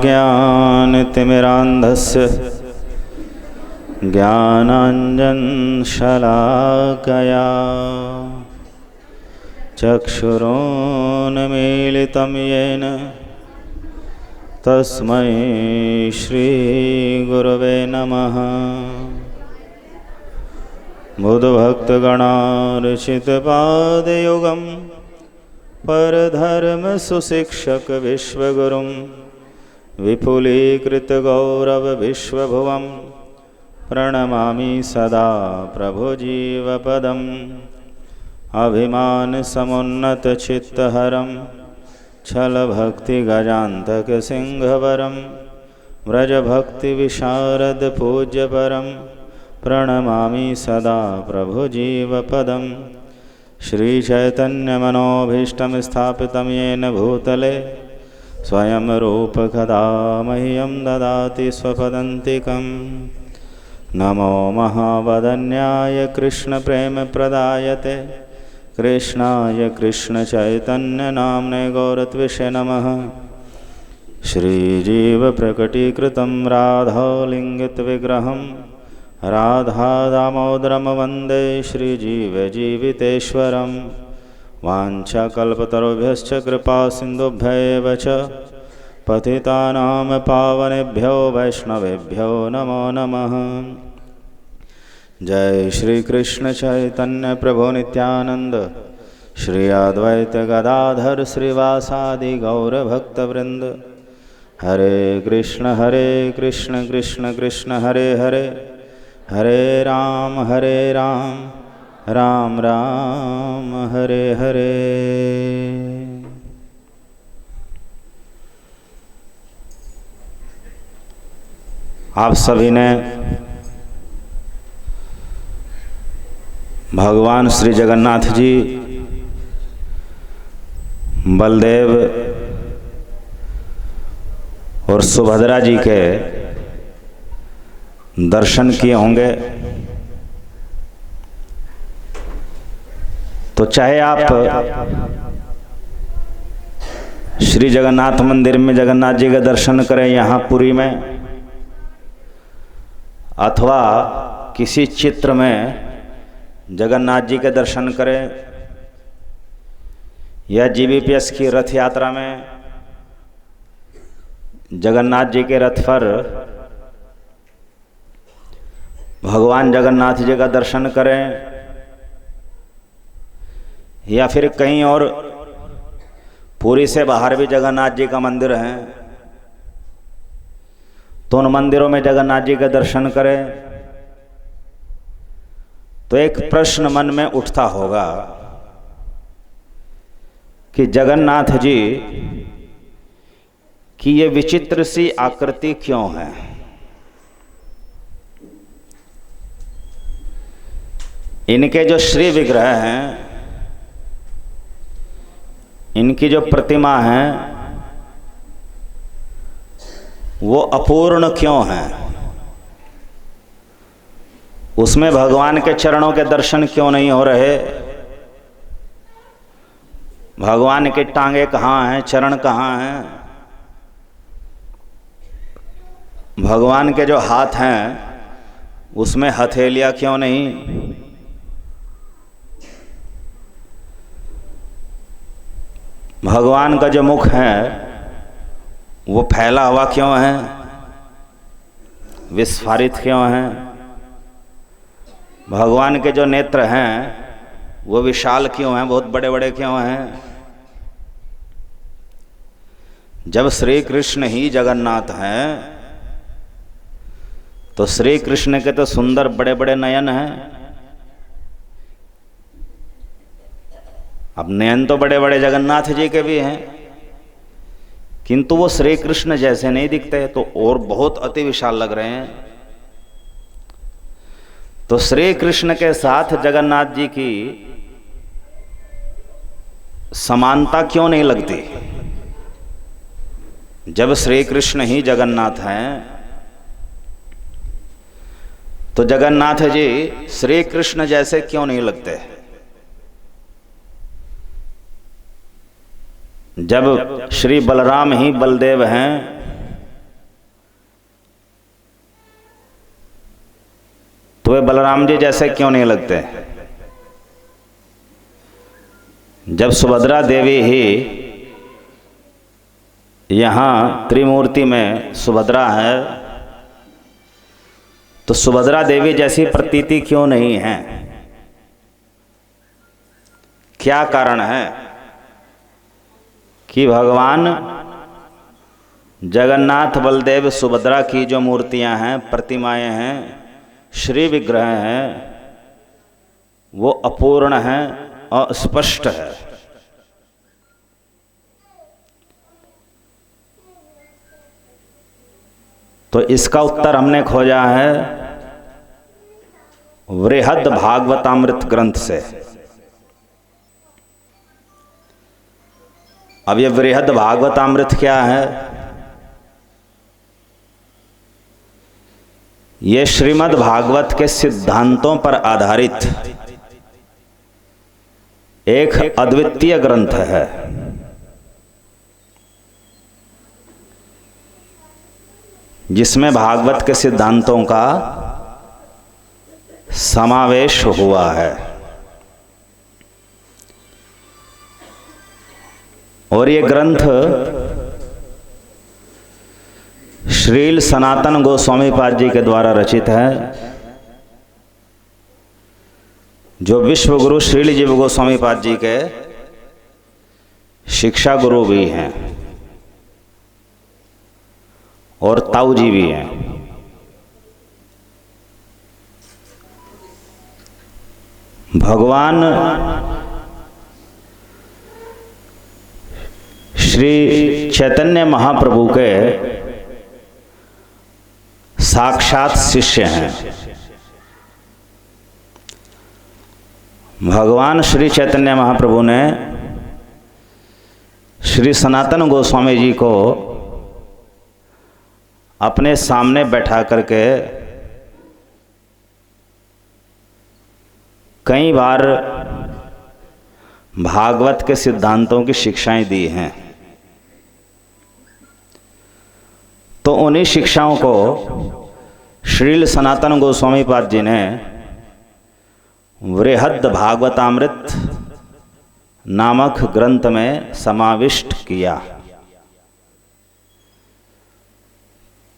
ओमज्ञानतिमिरान्धस्य ज्ञानाञ्जनशलाकया चक्षुरोन्मीलितं येन तस्मै श्रीगुरवे नमः। बुधभक्तगणार्चितपादयुगं परधर्मसुशिक्षकविश्वगुरुं विपुलीकृतगौरवविश्वभुवं प्रणमामि सदा प्रभुजीवपदम्। अभिमानसमुन्नतचित्तहरं छलभक्तिगजान्तकसिंहवरं व्रजभक्तिविशारदपूज्यपरं प्रणमामि सदा प्रभुजीवपदम्। श्रीचैतन्यमनोभीष्टं स्थापितं येन भूतले स्वयं रूपकदा मह्यं ददाति स्वपदन्तिकं। नमो महावदन्याय कृष्णप्रेमप्रदायते कृष्णाय कृष्णचैतन्यनाम्ने गौरत्विषे नमः। श्रीजीवप्रकटीकृतं राधालिङ्गितविग्रहं राधादामोदरं वन्दे श्रीजीवजीवितेश्वरं। वाञ्छाकल्पतरुभ्यश्च कृपासिन्धुभ्यैव च पतितानां पावनेभ्यो वैष्णवेभ्यो नमो नमः। जय श्री कृष्ण चैतन्य प्रभु नित्यानंद श्री अद्वैत गदाधर श्रीवासादि गौरभक्तवृंद। हरे कृष्ण कृष्ण कृष्ण हरे हरे, हरे राम राम राम हरे हरे। आप सभी ने भगवान श्री जगन्नाथ जी, बलदेव और सुभद्रा जी के दर्शन किए होंगे। तो चाहे आप श्री जगन्नाथ मंदिर में जगन्नाथ जी के दर्शन करें यहाँ पुरी में, अथवा किसी चित्र में जगन्नाथ जी के दर्शन करें, या जीबीपीएस की रथ यात्रा में जगन्नाथ जी के रथ पर भगवान जगन्नाथ जी का दर्शन करें, या फिर कहीं और पुरी से बाहर भी जगन्नाथ जी का मंदिर है, तो उन मंदिरों में जगन्नाथ जी के दर्शन करें, तो एक प्रश्न मन में उठता होगा कि जगन्नाथ जी की ये विचित्र सी आकृति क्यों है। इनके जो श्री विग्रह हैं, इनकी जो प्रतिमा है, वो अपूर्ण क्यों है। उसमें भगवान के चरणों के दर्शन क्यों नहीं हो रहे। भगवान की टांगे कहाँ हैं, चरण कहाँ हैं। भगवान के जो हाथ हैं उसमें हथेलियाँ क्यों नहीं। भगवान का जो मुख है वो फैला हुआ क्यों है, विस्फारित क्यों है। भगवान के जो नेत्र हैं वो विशाल क्यों हैं, बहुत बड़े बड़े क्यों हैं। जब श्री कृष्ण ही जगन्नाथ हैं तो श्री कृष्ण के तो सुंदर बड़े बड़े नयन हैं। अब नयन तो बड़े बड़े जगन्नाथ जी के भी हैं, किंतु वो श्री कृष्ण जैसे नहीं दिखते, तो और बहुत अति विशाल लग रहे हैं। तो श्री कृष्ण के साथ जगन्नाथ जी की समानता क्यों नहीं लगती। जब श्री कृष्ण ही जगन्नाथ हैं तो जगन्नाथ जी श्री कृष्ण जैसे क्यों नहीं लगते। जब श्री बलराम ही बलदेव हैं तो वे बलराम जी जैसे क्यों नहीं लगते? जब सुभद्रा देवी ही यहाँ त्रिमूर्ति में सुभद्रा है, तो सुभद्रा देवी जैसी प्रतीति क्यों नहीं है? क्या कारण है कि भगवान जगन्नाथ बलदेव सुभद्रा की जो मूर्तियां हैं, प्रतिमाएं हैं, श्री विग्रह हैं, वो अपूर्ण हैं, अस्पष्ट है? तो इसका उत्तर हमने खोजा है वृहद भागवतामृत ग्रंथ से। अब ये वृहद भागवतामृत क्या है? ये श्रीमद् भागवत के सिद्धांतों पर आधारित एक अद्वितीय ग्रंथ है। जिसमें भागवत के सिद्धांतों का समावेश हुआ है। और ये ग्रंथ श्रील सनातन गोस्वामी पाद जी के द्वारा रचित है, जो विश्व गुरु श्रील जीव गोस्वामी पाद जी के शिक्षा गुरु भी हैं और ताऊ जी भी हैं। भगवान श्री चैतन्य महाप्रभु के साक्षात शिष्य हैं। भगवान श्री चैतन्य महाप्रभु ने श्री सनातन गोस्वामी जी को अपने सामने बैठा करके कई बार भागवत के सिद्धांतों की शिक्षाएं दी हैं। तो उन्हीं शिक्षाओं को श्रील सनातन गोस्वामी पाद जी ने वृहद भागवतामृत नामक ग्रंथ में समाविष्ट किया।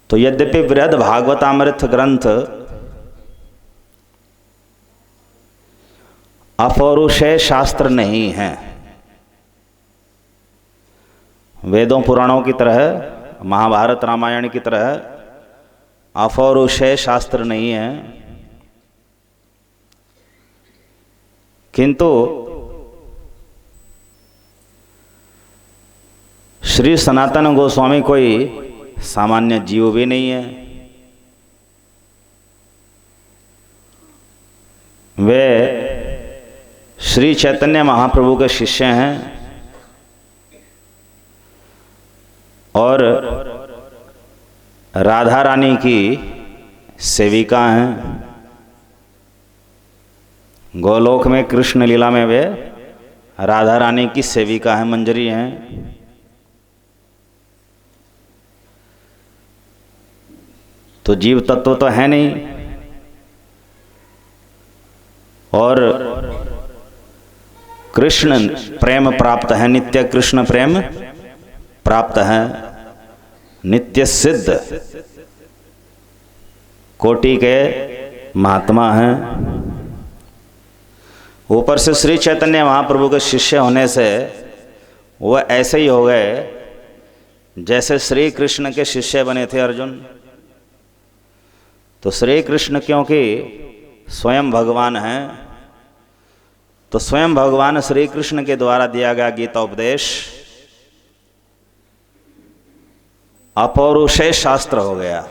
तो यद्यपि वृहद भागवतामृत ग्रंथ अपौरुषेय शास्त्र नहीं है, वेदों पुराणों की तरह, महाभारत रामायण की तरह अपौरुषेय शास्त्र नहीं है, किंतु श्री सनातन गोस्वामी कोई सामान्य जीव भी नहीं है। वे श्री चैतन्य महाप्रभु के शिष्य हैं और राधा रानी की सेविका हैं। गोलोक में कृष्ण लीला में वे राधा रानी की सेविका हैं, मंजरी हैं। तो जीव तत्व तो है नहीं, और कृष्ण प्रेम प्राप्त है, नित्य कृष्ण प्रेम प्राप्त है, नित्य सिद्ध कोटि के महात्मा हैं। ऊपर से श्री चैतन्य महाप्रभु के शिष्य होने से वह ऐसे ही हो गए जैसे श्री कृष्ण के शिष्य बने थे अर्जुन। तो श्री कृष्ण क्योंकि स्वयं भगवान हैं, तो स्वयं भगवान श्री कृष्ण के द्वारा दिया गया गीता उपदेश अपौरुषेय शास्त्र हो गया,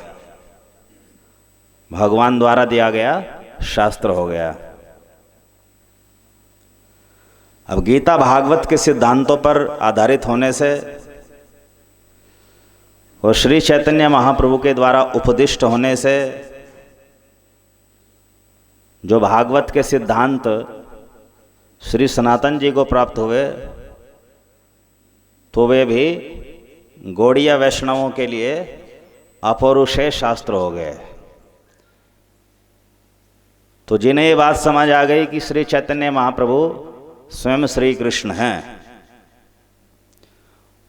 भगवान द्वारा दिया गया शास्त्र हो गया। अब गीता भागवत के सिद्धांतों पर आधारित होने से और श्री चैतन्य महाप्रभु के द्वारा उपदिष्ट होने से जो भागवत के सिद्धांत श्री सनातन जी को प्राप्त हुए, तो वे भी गौड़ीय वैष्णवों के लिए अपौरुषेय शास्त्र हो गए। तो जिन्हें ये बात समझ आ गई कि श्री चैतन्य महाप्रभु स्वयं श्री कृष्ण हैं,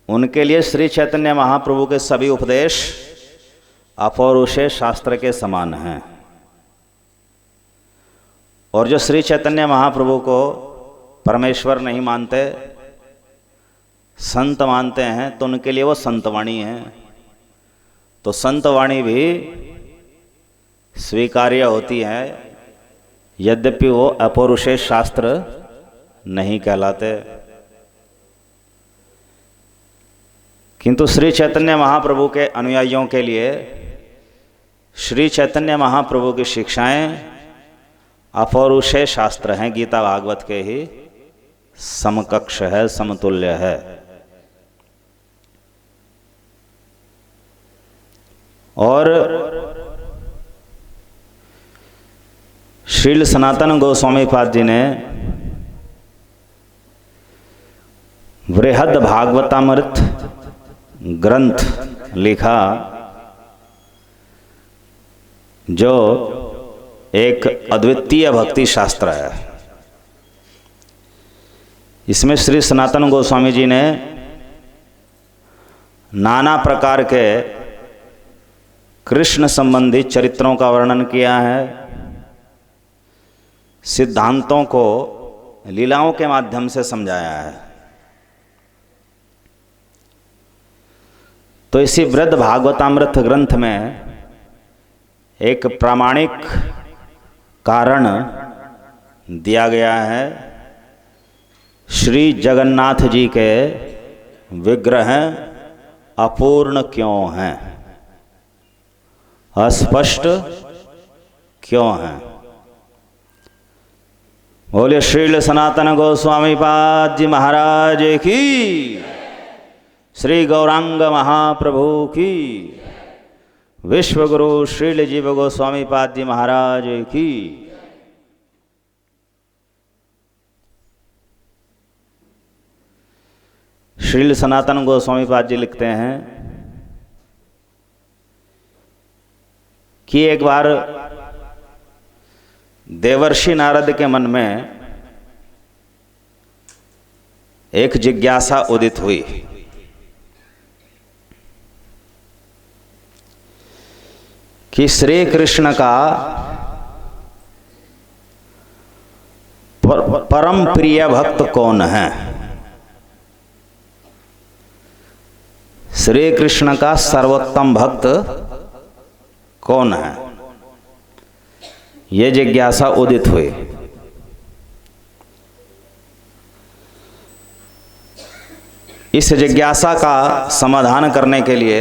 उनके लिए श्री चैतन्य महाप्रभु के सभी उपदेश अपौरुषेय शास्त्र के समान हैं। और जो श्री चैतन्य महाप्रभु को परमेश्वर नहीं मानते, संत मानते हैं, तो उनके लिए वो संतवाणी है। तो संतवाणी भी स्वीकार्य होती है, यद्यपि वो अपौरुषेय शास्त्र नहीं कहलाते। किंतु श्री चैतन्य महाप्रभु के अनुयायियों के लिए श्री चैतन्य महाप्रभु की शिक्षाएं अपौरुषेय शास्त्र हैं, गीता भागवत के ही समकक्ष है, समतुल्य है। और श्रील सनातन गोस्वामी पाद जी ने वृहद भागवतामृत ग्रंथ लिखा, जो एक अद्वितीय भक्ति शास्त्र है। इसमें श्री सनातन गोस्वामी जी ने नाना प्रकार के कृष्ण संबंधी चरित्रों का वर्णन किया है, सिद्धांतों को लीलाओं के माध्यम से समझाया है। तो इसी वृहद भागवतामृत ग्रंथ में एक प्रामाणिक कारण दिया गया है। श्री जगन्नाथ जी के विग्रह अपूर्ण क्यों हैं, अस्पष्ट क्यों हैं। बोले श्रील सनातन गोस्वामी पाद जी महाराज की, श्री गौरांग महाप्रभु की, विश्व गुरु श्रील जीव गोस्वामी पाद जी महाराज की। श्रील सनातन गोस्वामी पाद जी लिखते हैं कि एक बार देवर्षि नारद के मन में एक जिज्ञासा उदित हुई कि श्री कृष्ण का परम प्रिय भक्त कौन है, श्री कृष्ण का सर्वोत्तम भक्त कौन है। ये जिज्ञासा उदित हुई। इस जिज्ञासा का समाधान करने के लिए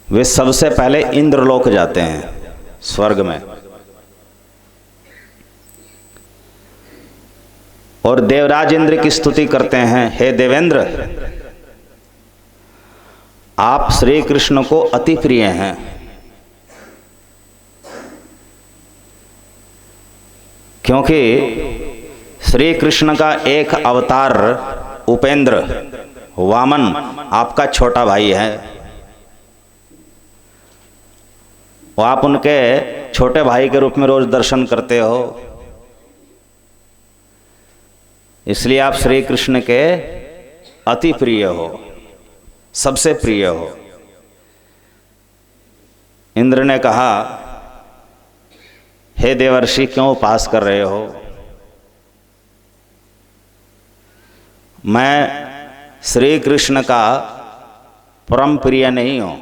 वे सबसे पहले इंद्रलोक जाते हैं, स्वर्ग में, और देवराज इंद्र की स्तुति करते हैं, हे देवेंद्र, आप श्री कृष्ण को अति प्रिय हैं। क्योंकि श्री कृष्ण का एक अवतार उपेंद्र वामन आपका छोटा भाई है, और आप उनके छोटे भाई के रूप में रोज दर्शन करते हो, इसलिए आप श्री कृष्ण के अति प्रिय हो, सबसे प्रिय हो। इंद्र ने कहा, हे देवर्षि, क्यों उपास कर रहे हो? मैं श्री कृष्ण का परम प्रिय नहीं हूं,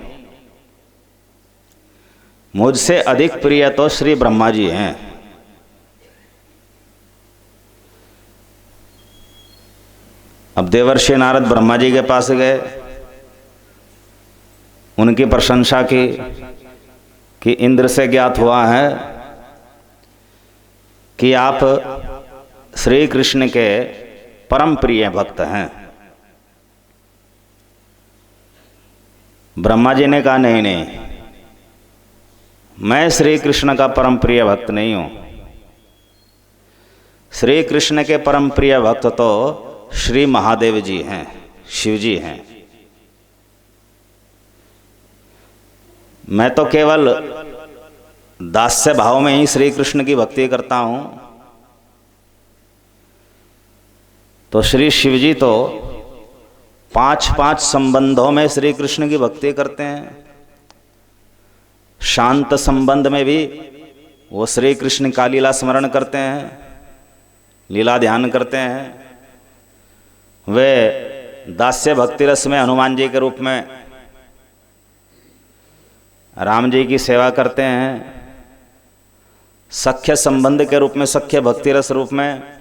मुझसे अधिक प्रिय तो श्री ब्रह्मा जी हैं। अब देवर्षि नारद ब्रह्मा जी के पास गए, उनकी प्रशंसा की कि इंद्र से ज्ञात हुआ है कि आप श्री कृष्ण के परम प्रिय भक्त हैं। ब्रह्मा जी ने कहा, नहीं नहीं, मैं श्री कृष्ण का परम प्रिय भक्त नहीं हूं। श्री कृष्ण के परम प्रिय भक्त तो श्री महादेव जी हैं, शिव जी हैं। मैं तो केवल दास्य भाव में ही श्री कृष्ण की भक्ति करता हूँ, तो श्री शिवजी तो 5 संबंधों में श्री कृष्ण की भक्ति करते हैं। शांत संबंध में भी वो श्री कृष्ण का लीला स्मरण करते हैं, लीला ध्यान करते हैं। वे दास्य भक्ति रस में हनुमान जी के रूप में राम जी की सेवा करते हैं। सख्य संबंध के रूप में, सख्य भक्ति रस रूप में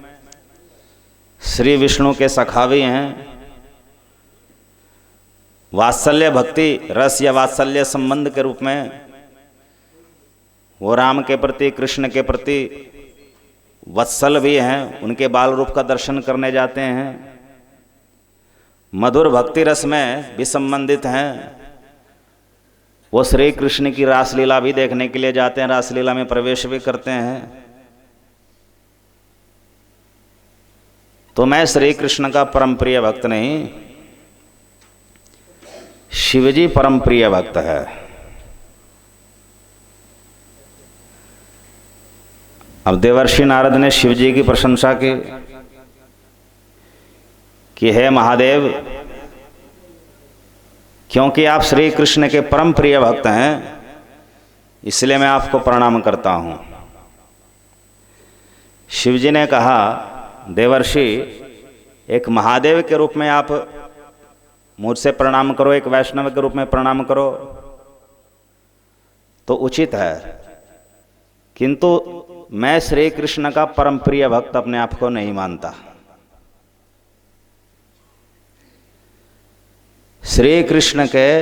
श्री विष्णु के सखा भी हैं। वात्सल्य भक्ति रस या वात्सल्य संबंध के रूप में वो राम के प्रति, कृष्ण के प्रति वत्सल भी हैं, उनके बाल रूप का दर्शन करने जाते हैं। मधुर भक्ति रस में भी संबंधित हैं, वो श्री कृष्ण की रासलीला भी देखने के लिए जाते हैं, रासलीला में प्रवेश भी करते हैं। तो मैं श्री कृष्ण का परम प्रिय भक्त नहीं, शिवजी परम प्रिय भक्त है। अब देवर्षि नारद ने शिवजी की प्रशंसा की कि हे महादेव, क्योंकि आप श्री कृष्ण के परम प्रिय भक्त हैं, इसलिए मैं आपको प्रणाम करता हूं। शिवजी ने कहा, देवर्षि, एक महादेव के रूप में आप मुझसे प्रणाम करो, एक वैष्णव के रूप में प्रणाम करो तो उचित है, किंतु मैं श्री कृष्ण का परम प्रिय भक्त अपने आप को नहीं मानता। श्री कृष्ण के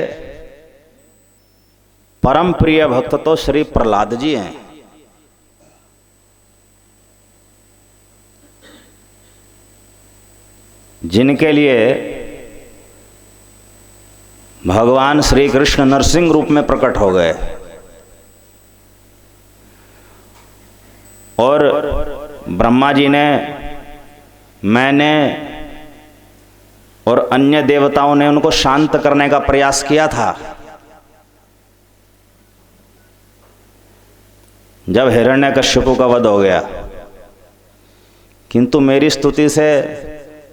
परम प्रिय भक्त तो श्री प्रहलाद जी हैं। जिनके लिए भगवान श्री कृष्ण नरसिंह रूप में प्रकट हो गए और ब्रह्मा जी ने, मैंने और अन्य देवताओं ने उनको शांत करने का प्रयास किया था। जब हिरण्यकश्यप का वध हो गया, किंतु मेरी स्तुति से,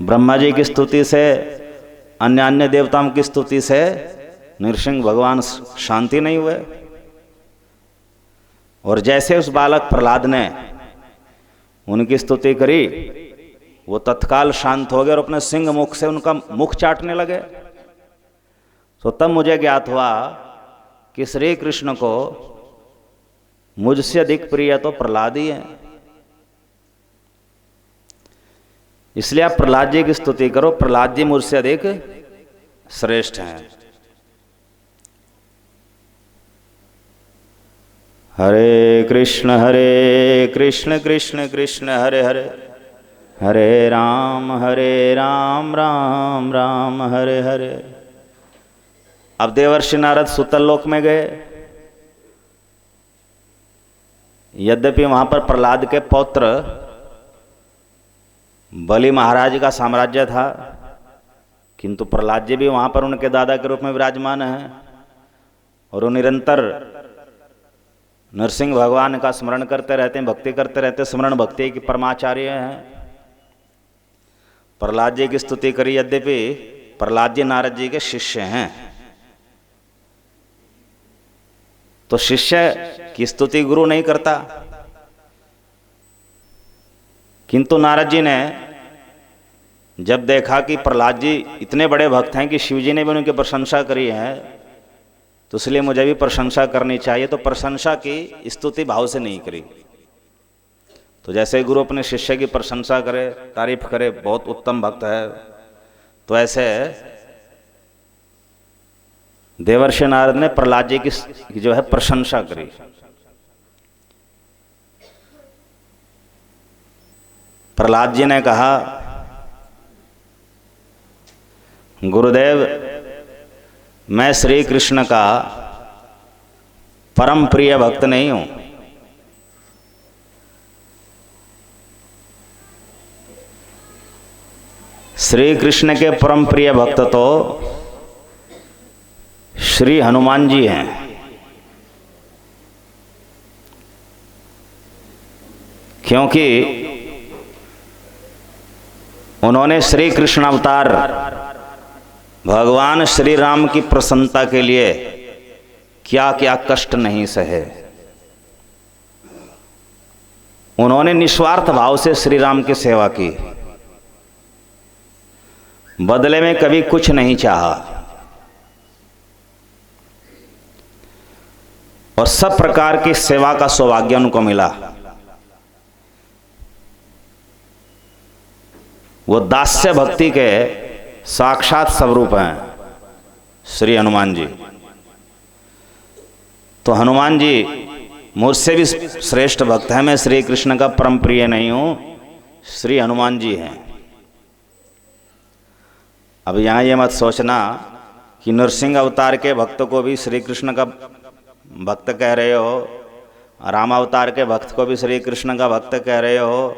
ब्रह्मा जी की स्तुति से, अन्य देवताओं की स्तुति से नरसिंह भगवान शांति नहीं हुए। और जैसे उस बालक प्रहलाद ने उनकी स्तुति करी, वो तत्काल शांत हो गए और अपने सिंह मुख से उनका मुख चाटने लगे। तो तब मुझे ज्ञात हुआ कि श्री कृष्ण को मुझसे अधिक प्रिय तो प्रहलाद ही है। इसलिए आप प्रहलाद जी की स्तुति करो, प्रहलाद जी मुझसे अधिक श्रेष्ठ हैं। हरे कृष्ण कृष्ण कृष्ण हरे हरे, हरे राम राम राम हरे हरे। अब देवर्षि नारद सुतल लोक में गए। यद्यपि वहां पर प्रहलाद के पौत्र बलि महाराज का साम्राज्य था, किंतु प्रहलाद जी भी वहां पर उनके दादा के रूप में विराजमान हैं और वो निरंतर नरसिंह भगवान का स्मरण करते रहते हैं, भक्ति करते रहते हैं, स्मरण भक्ति की परमाचार्य हैं। प्रहलाद जी की स्तुति करी, यद्यपि प्रहलाद जी नारद जी के शिष्य हैं, तो शिष्य की स्तुति गुरु नहीं करता। किंतु नारद जी ने जब देखा कि प्रहलाद जी इतने बड़े भक्त हैं कि शिवजी ने भी उनकी प्रशंसा करी है, तो इसलिए मुझे भी प्रशंसा करनी चाहिए, तो प्रशंसा की स्तुति भाव से नहीं करी। तो जैसे गुरु अपने शिष्य की प्रशंसा करे, तारीफ करे, बहुत उत्तम भक्त है, तो ऐसे देवर्षि नारद ने प्रहलाद जी की जो है प्रशंसा करी। प्रहलाद जी ने कहा, गुरुदेव, मैं श्री कृष्ण का परम प्रिय भक्त नहीं हूं। श्री कृष्ण के परम प्रिय भक्त तो श्री हनुमान जी हैं। क्योंकि उन्होंने श्री कृष्ण अवतार भगवान श्री राम की प्रसन्नता के लिए क्या क्या कष्ट नहीं सहे। उन्होंने निस्वार्थ भाव से श्री राम की सेवा की, बदले में कभी कुछ नहीं चाहा, और सब प्रकार की सेवा का सौभाग्य उनको मिला। वो दास्य भक्ति के साक्षात स्वरूप हैं श्री हनुमान जी। तो हनुमान जी मुझसे भी श्रेष्ठ भक्त हैं, मैं श्री कृष्ण का परम प्रिय नहीं हूं, श्री हनुमान जी हैं। अब यहाँ ये मत सोचना कि नरसिंह अवतार के भक्त को भी श्री कृष्ण का भक्त कह रहे हो, राम अवतार के भक्त को भी श्री कृष्ण का भक्त कह रहे हो।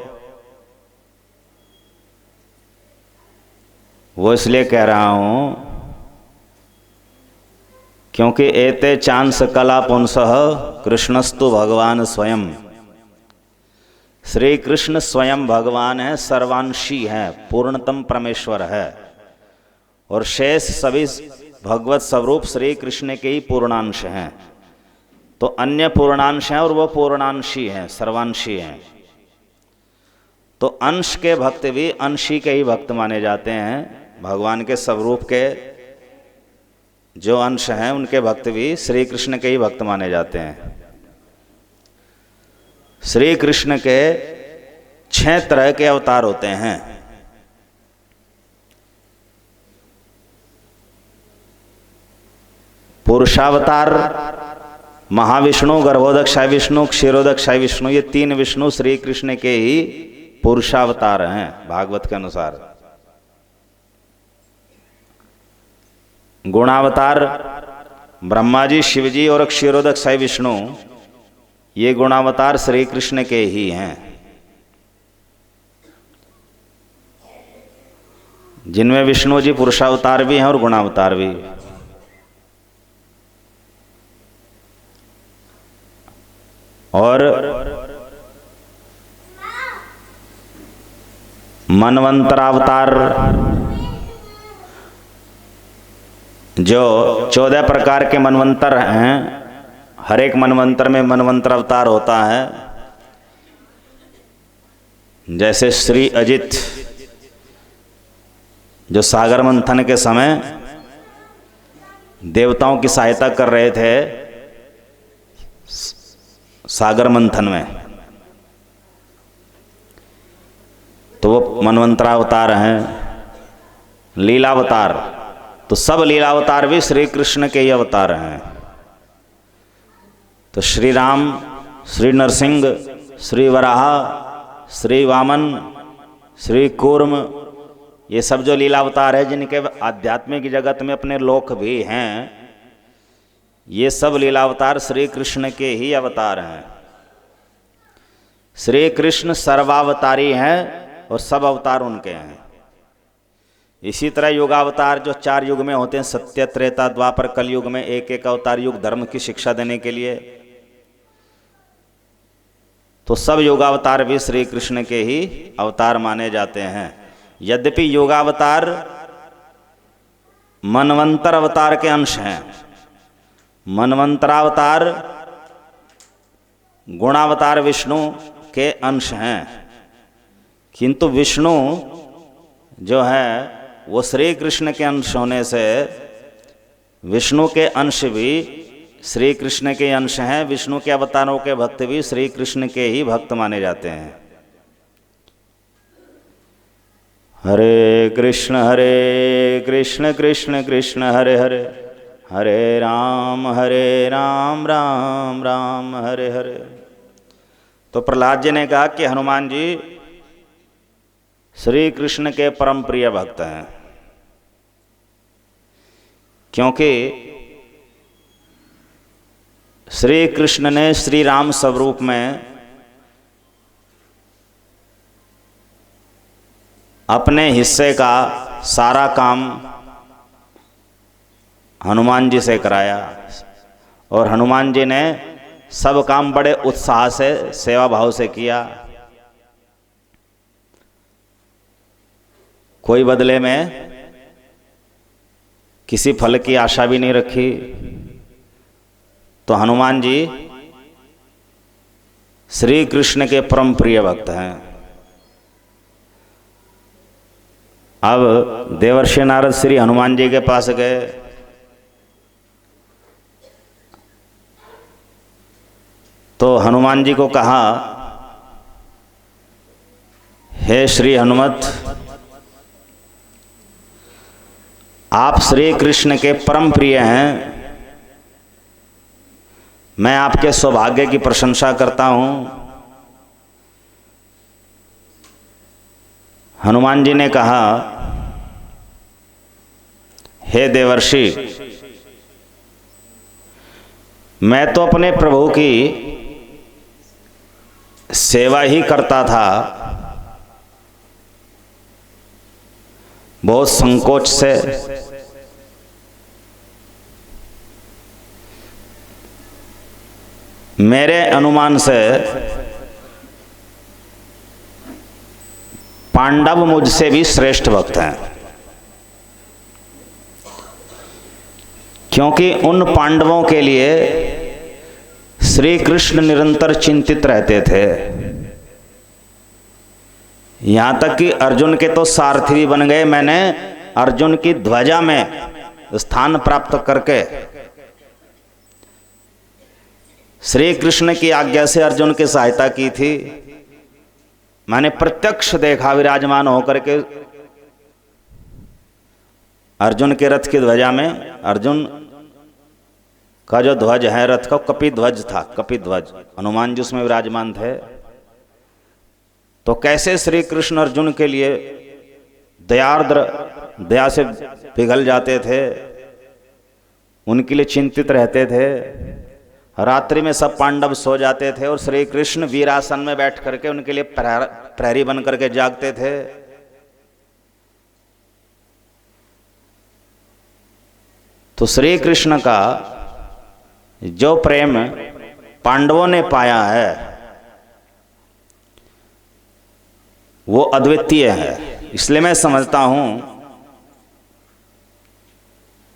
वो इसलिए कह रहा हूं क्योंकि एते चांस कला पुंसः कृष्णस्तु भगवान स्वयं। श्री कृष्ण स्वयं भगवान है, सर्वांशी है, पूर्णतम परमेश्वर है, और शेष सभी भगवत स्वरूप श्री कृष्ण के ही पूर्णांश हैं। तो अन्य पूर्णांश हैं और वो पूर्णांशी हैं, सर्वांशी हैं। तो अंश के भक्त भी अंशी के ही भक्त माने जाते हैं। भगवान के स्वरूप के जो अंश हैं उनके भक्त भी श्री कृष्ण के ही भक्त माने जाते हैं। श्री कृष्ण के 6 तरह के अवतार होते हैं। पुरुषावतार, महाविष्णु, गर्भोदक्षाय विष्णु, क्षीरोदक्षाय विष्णु, ये 3 विष्णु श्री कृष्ण के ही पुरुषावतार हैं भागवत के अनुसार। गुणावतार ब्रह्मा जी, शिव जी और क्षीरोदक्षाय विष्णु, ये गुणावतार श्री कृष्ण के ही हैं, जिनमें विष्णु जी पुरुषावतार भी हैं और गुणावतार भी। और मनवंतरावतार, जो 14 प्रकार के मनवंतर हैं, हर एक मनवंतर में मनवंतर अवतार होता है। जैसे श्री अजित जो सागर मंथन के समय देवताओं की सहायता कर रहे थे सागर मंथन में, तो वो मनवंतरावतार हैं। लीलावतार, तो सब लीलावतार भी श्री कृष्ण के ही अवतार हैं। तो श्री राम, श्री नरसिंह, श्री वराह, श्री वामन, श्री कूर्म, ये सब जो लीलावतार है, जिनके आध्यात्मिक जगत में अपने लोक भी हैं, ये सब लीलावतार श्री कृष्ण के ही अवतार हैं। श्री कृष्ण सर्वावतारी हैं और सब अवतार उनके हैं। इसी तरह युगावतार जो 4 युग में होते हैं, सत्य, त्रेता, द्वापर, कलयुग में एक एक अवतार युग धर्म की शिक्षा देने के लिए, तो सब योगावतार भी श्री कृष्ण के ही अवतार माने जाते हैं। यद्यपि योगावतार मनवंतर अवतार के अंश हैं, मनवंतरावतार गुणावतार विष्णु के अंश हैं, किंतु विष्णु जो है वो श्री कृष्ण के अंश होने से विष्णु के अंश भी श्री कृष्ण के अंश हैं। विष्णु के अवतारों के भक्त भी श्री कृष्ण के ही भक्त माने जाते हैं। हरे कृष्ण कृष्ण कृष्ण हरे हरे, हरे राम राम राम हरे हरे। तो प्रहलाद जी ने कहा कि हनुमान जी श्री कृष्ण के परम प्रिय भक्त हैं, क्योंकि श्री कृष्ण ने श्री राम स्वरूप में अपने हिस्से का सारा काम हनुमान जी से कराया, और हनुमान जी ने सब काम बड़े उत्साह से, सेवा भाव से किया। कोई बदले में किसी फल की आशा भी नहीं रखी। तो हनुमान जी श्री कृष्ण के परम प्रिय भक्त हैं। अब देवर्षि नारद श्री हनुमान जी के पास गए। तो हनुमान जी को कहा, हे श्री हनुमत, आप श्री कृष्ण के परम प्रिय हैं। मैं आपके सौभाग्य की प्रशंसा करता हूं। हनुमान जी ने कहा, हे देवर्षि, मैं तो अपने प्रभु की सेवा ही करता था, बहुत संकोच से। मेरे अनुमान से पांडव मुझसे भी श्रेष्ठ भक्त हैं, क्योंकि उन पांडवों के लिए श्री कृष्ण निरंतर चिंतित रहते थे। यहां तक कि अर्जुन के तो सारथी भी बन गए। मैंने अर्जुन की ध्वजा में स्थान प्राप्त करके श्री कृष्ण की आज्ञा से अर्जुन की सहायता की थी। मैंने प्रत्यक्ष देखा विराजमान होकर के अर्जुन के रथ की ध्वजा में। अर्जुन का जो ध्वज है रथ का, कपिध्वज था, कपिध्वज। हनुमान जी उसमें विराजमान थे। तो कैसे श्री कृष्ण अर्जुन के लिए दयार्द्र, दया से पिघल जाते थे, उनके लिए चिंतित रहते थे। रात्रि में सब पांडव सो जाते थे और श्री कृष्ण वीरासन में बैठ करके उनके लिए प्रहरी बन करके जागते थे। तो श्री कृष्ण का जो प्रेम पांडवों ने पाया है वो अद्वितीय है। इसलिए मैं समझता हूं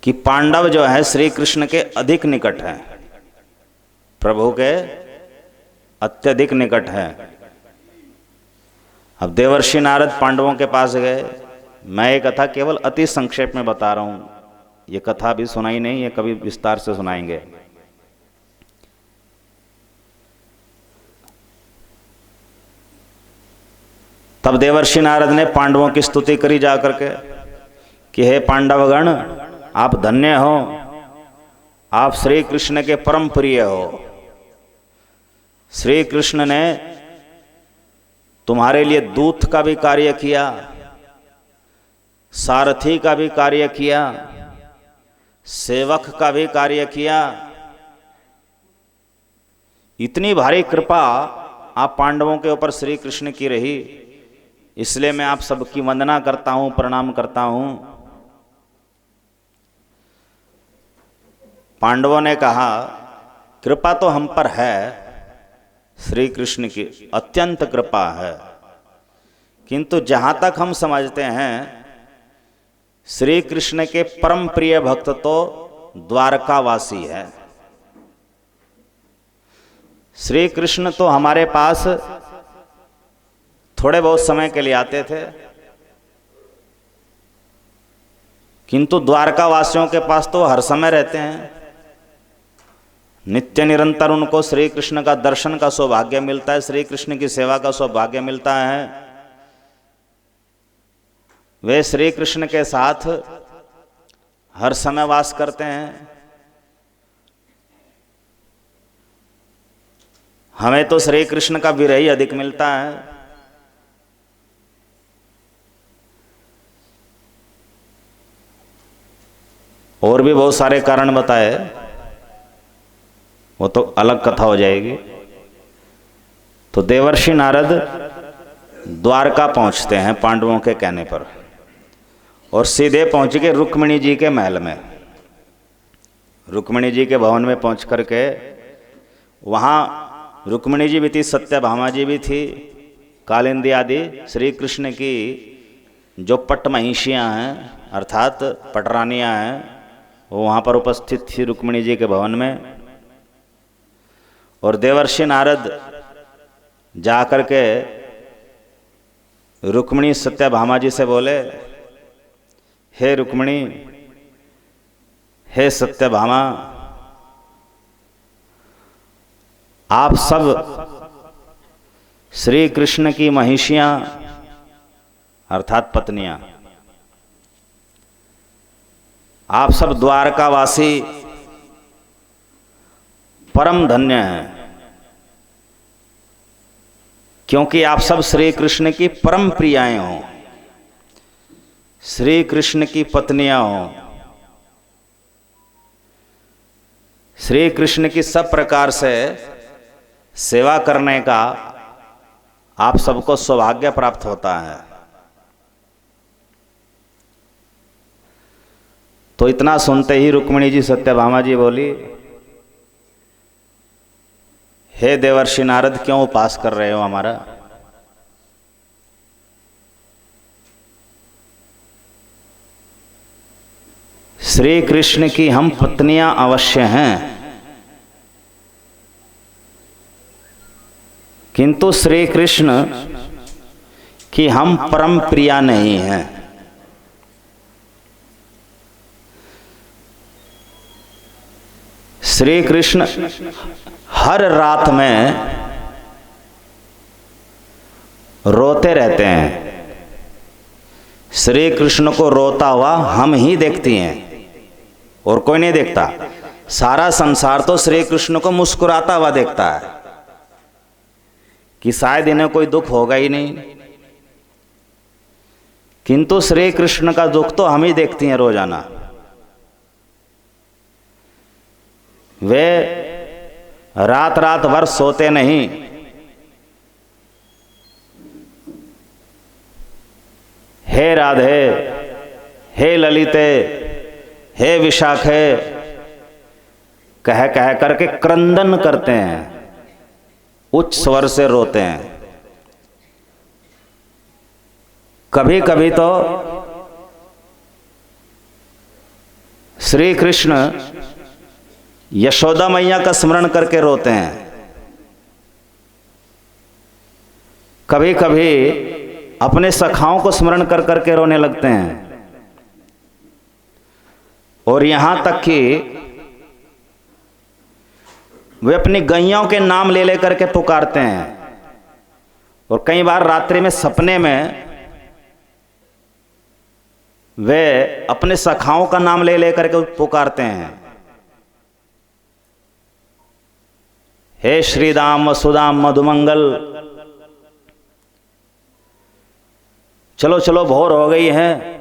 कि पांडव जो है श्री कृष्ण के अधिक निकट हैं, प्रभु के अत्यधिक निकट है। अब देवर्षि नारद पांडवों के पास गए। मैं ये कथा केवल अति संक्षेप में बता रहा हूं, ये कथा भी सुनाई नहीं, ये कभी विस्तार से सुनाएंगे। तब देवर्षि नारद ने पांडवों की स्तुति करी जाकर के कि हे पांडवगण, आप धन्य हो, आप श्री कृष्ण के परम प्रिय हो। श्री कृष्ण ने तुम्हारे लिए दूत का भी कार्य किया, सारथी का भी कार्य किया, सेवक का भी कार्य किया। इतनी भारी कृपा आप पांडवों के ऊपर श्री कृष्ण की रही, इसलिए मैं आप सबकी वंदना करता हूं, प्रणाम करता हूं। पांडवों ने कहा, कृपा तो हम पर है, श्री कृष्ण की अत्यंत कृपा है, किंतु जहां तक हम समझते हैं श्री कृष्ण के परम प्रिय भक्त तो द्वारकावासी है। श्री कृष्ण तो हमारे पास थोड़े बहुत समय के लिए आते थे, किंतु द्वारकावासियों के पास तो हर समय रहते हैं। नित्य निरंतर उनको श्री कृष्ण का दर्शन का सौभाग्य मिलता है, श्री कृष्ण की सेवा का सौभाग्य मिलता है। वे श्री कृष्ण के साथ हर समय वास करते हैं। हमें तो श्री कृष्ण का विरह ही अधिक मिलता है। और भी बहुत सारे कारण बताए, वो तो अलग कथा हो जाएगी। तो देवर्षि नारद द्वारका पहुंचते हैं पांडवों के कहने पर, और सीधे पहुंच के रुक्मिणी जी के महल में, रुक्मिणी जी के भवन में पहुंच करके वहाँ रुक्मिणी जी भी थी, सत्यभामा जी भी थी, कालिंदी आदि श्री कृष्ण की जो पट्टमहिषियाँ हैं अर्थात पटरानियाँ हैं, वो वहाँ पर उपस्थित थी रुक्मिणी जी के भवन में। और देवर्षि नारद जाकर के रुक्मिणी सत्यभामा जी से बोले, हे रुक्मिणी, हे सत्यभामा, आप सब श्री कृष्ण की महिषियाँ अर्थात पत्नियाँ, आप सब द्वारकावासी परम धन्य हैं, क्योंकि आप सब श्री कृष्ण की परम प्रियाएं हो, श्री कृष्ण की पत्नियां हो, श्री कृष्ण की सब प्रकार से सेवा करने का आप सबको सौभाग्य प्राप्त होता है। तो इतना सुनते ही रुक्मिणी जी सत्यभामा जी बोली, हे देवर्षि नारद, क्यों उपास कर रहे हो हमारा? श्री कृष्ण की हम पत्नियां अवश्य हैं, किंतु श्री कृष्ण की हम परम प्रिया नहीं हैं। श्री कृष्ण हर रात में रोते रहते हैं। श्री कृष्ण को रोता हुआ हम ही देखती हैं और कोई नहीं देखता। सारा संसार तो श्री कृष्ण को मुस्कुराता हुआ देखता है कि शायद इन्हें कोई दुख होगा ही नहीं, किंतु श्री कृष्ण का दुख तो हम ही देखती हैं रोजाना। वे रात रात भर सोते नहीं, हे राधे, हे ललिते, हे विशाखे कह कह करके क्रंदन करते हैं, उच्च स्वर से रोते हैं। कभी कभी तो श्री कृष्ण यशोदा मैया का स्मरण करके रोते हैं, कभी कभी अपने सखाओं को स्मरण कर करके रोने लगते हैं, और यहां तक कि वे अपनी गैयों के नाम ले लेकर के पुकारते हैं। और कई बार रात्रि में सपने में वे अपने सखाओं का नाम ले लेकर के पुकारते हैं, हे श्रीदाम वसुदाम मधुमंगल, चलो चलो भोर हो गई है,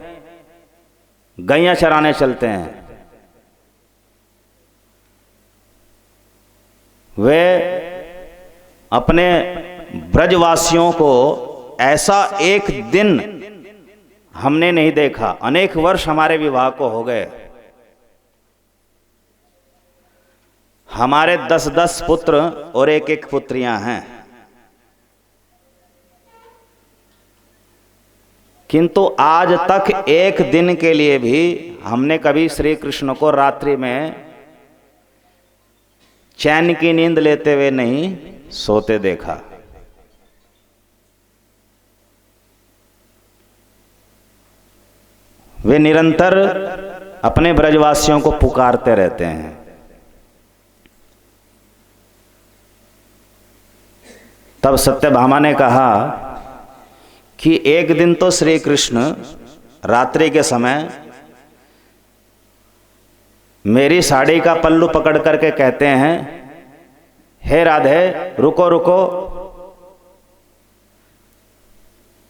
गैया चराने चलते हैं। वे अपने ब्रजवासियों को ऐसा एक दिन हमने नहीं देखा, अनेक वर्ष हमारे विवाह को हो गए, हमारे 10-10 पुत्र और एक एक पुत्रियां हैं, किंतु आज तक एक दिन के लिए भी हमने कभी श्री कृष्ण को रात्रि में चैन की नींद लेते हुए नहीं सोते देखा। वे निरंतर अपने ब्रजवासियों को पुकारते रहते हैं। तब सत्यभामा ने कहा कि एक दिन तो श्री कृष्ण रात्रि के समय मेरी साड़ी का पल्लू पकड़ करके कहते हैं, हे राधे रुको रुको,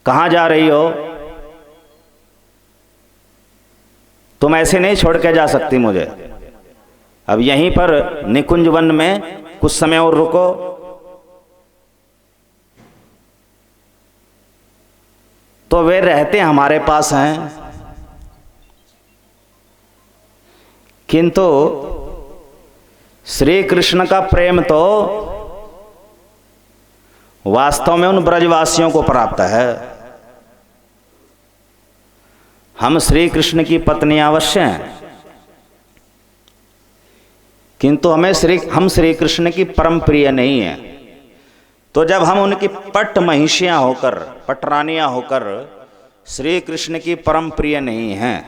कहाँ जा रही हो? तुम ऐसे नहीं छोड़ के जा सकती मुझे, अब यहीं पर निकुंज वन में कुछ समय और रुको। तो वे रहते हमारे पास हैं, किंतु श्री कृष्ण का प्रेम तो वास्तव में उन ब्रजवासियों को प्राप्त है। हम श्री कृष्ण की पत्नी अवश्य हैं, किंतु हम श्री कृष्ण की परम प्रिय नहीं है। तो जब हम उनकी पट महिषियां होकर, पटरानियां होकर श्री कृष्ण की परम प्रिय नहीं हैं,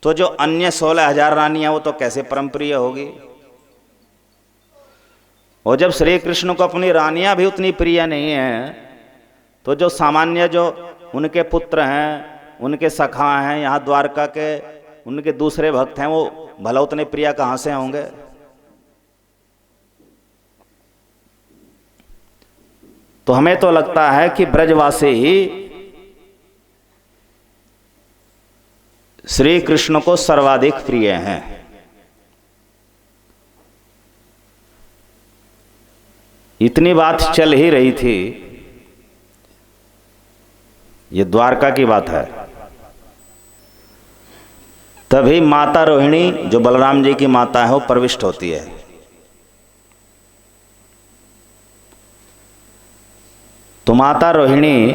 तो जो अन्य 16,000 रानियां वो तो कैसे परम प्रिय होगी। और जब श्री कृष्ण को अपनी रानियां भी उतनी प्रिय नहीं हैं, तो जो सामान्य जो उनके पुत्र हैं, उनके सखा हैं, यहाँ द्वारका के उनके दूसरे भक्त हैं, वो भला उतने प्रिय कहाँ से होंगे। तो हमें तो लगता है कि ब्रजवासी ही श्री कृष्ण को सर्वाधिक प्रिय हैं। इतनी बात चल ही रही थी, ये द्वारका की बात है, तभी माता रोहिणी जो बलराम जी की माता है वो प्रविष्ट होती है। तो माता रोहिणी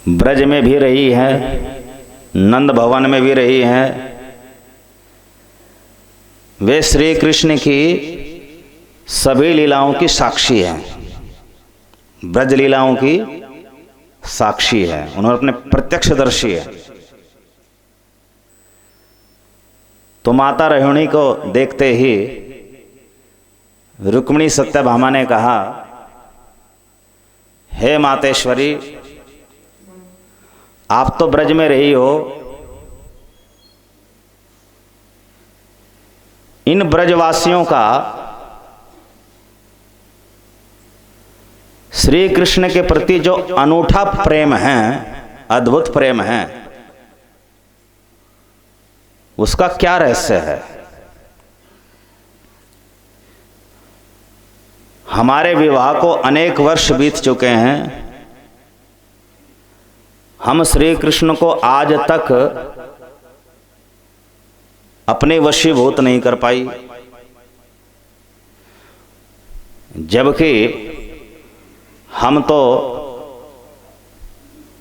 ब्रज में भी रही है, नंद भवन में भी रही है। वे श्री कृष्ण की सभी लीलाओं की साक्षी हैं, ब्रज लीलाओं की साक्षी है, उन्होंने अपने प्रत्यक्षदर्शी है। तो माता रोहिणी को देखते ही रुक्मिणी सत्यभामा ने कहा, हे मातेश्वरी, आप तो ब्रज में रही हो, इन ब्रजवासियों का श्री कृष्ण के प्रति जो अनूठा प्रेम है, अद्भुत प्रेम है, उसका क्या रहस्य है। हमारे विवाह को अनेक वर्ष बीत चुके हैं, हम श्री कृष्ण को आज तक अपने वशीभूत नहीं कर पाई, जबकि हम तो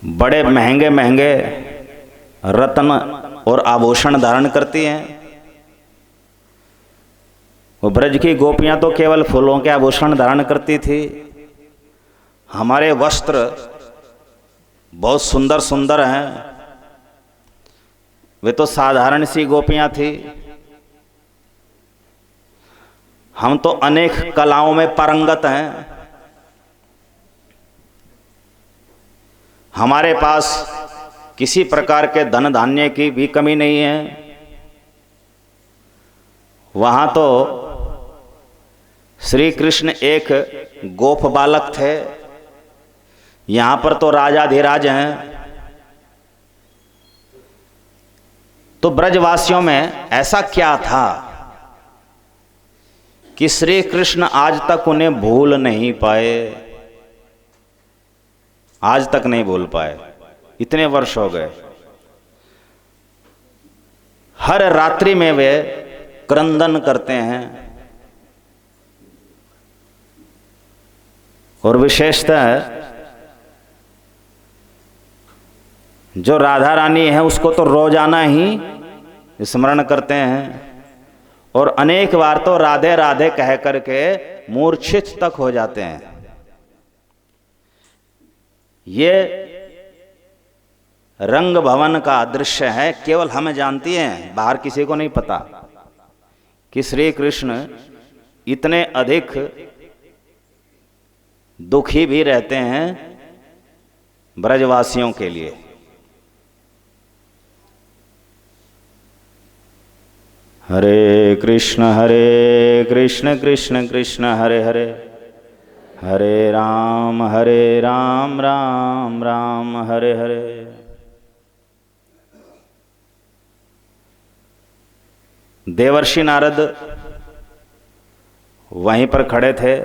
बड़े महंगे महंगे रत्न और आभूषण धारण करती हैं। वो ब्रज की गोपियां तो केवल फूलों के आभूषण धारण करती थी, हमारे वस्त्र बहुत सुंदर सुंदर हैं, वे तो साधारण सी गोपियां थी। हम तो अनेक कलाओं में पारंगत हैं, हमारे पास किसी प्रकार के धन धान्य की भी कमी नहीं है। वहाँ तो श्री कृष्ण एक गोप बालक थे, यहाँ पर तो राजाधिराज हैं। तो ब्रजवासियों में ऐसा क्या था कि श्री कृष्ण आज तक उन्हें भूल नहीं पाए, आज तक नहीं भूल पाए, इतने वर्ष हो गए। हर रात्रि में वे क्रंदन करते हैं, और विशेषतः जो राधा रानी है उसको तो रोजाना ही स्मरण करते हैं, और अनेक बार तो राधे राधे कह करके मूर्छित तक हो जाते हैं। ये रंग भवन का दृश्य है, केवल हम जानती हैं, बाहर किसी को नहीं पता कि श्री कृष्ण इतने अधिक दुखी भी रहते हैं ब्रजवासियों के लिए। हरे कृष्ण कृष्ण कृष्ण हरे हरे, हरे राम राम राम हरे हरे। देवर्षि नारद वहीं पर खड़े थे।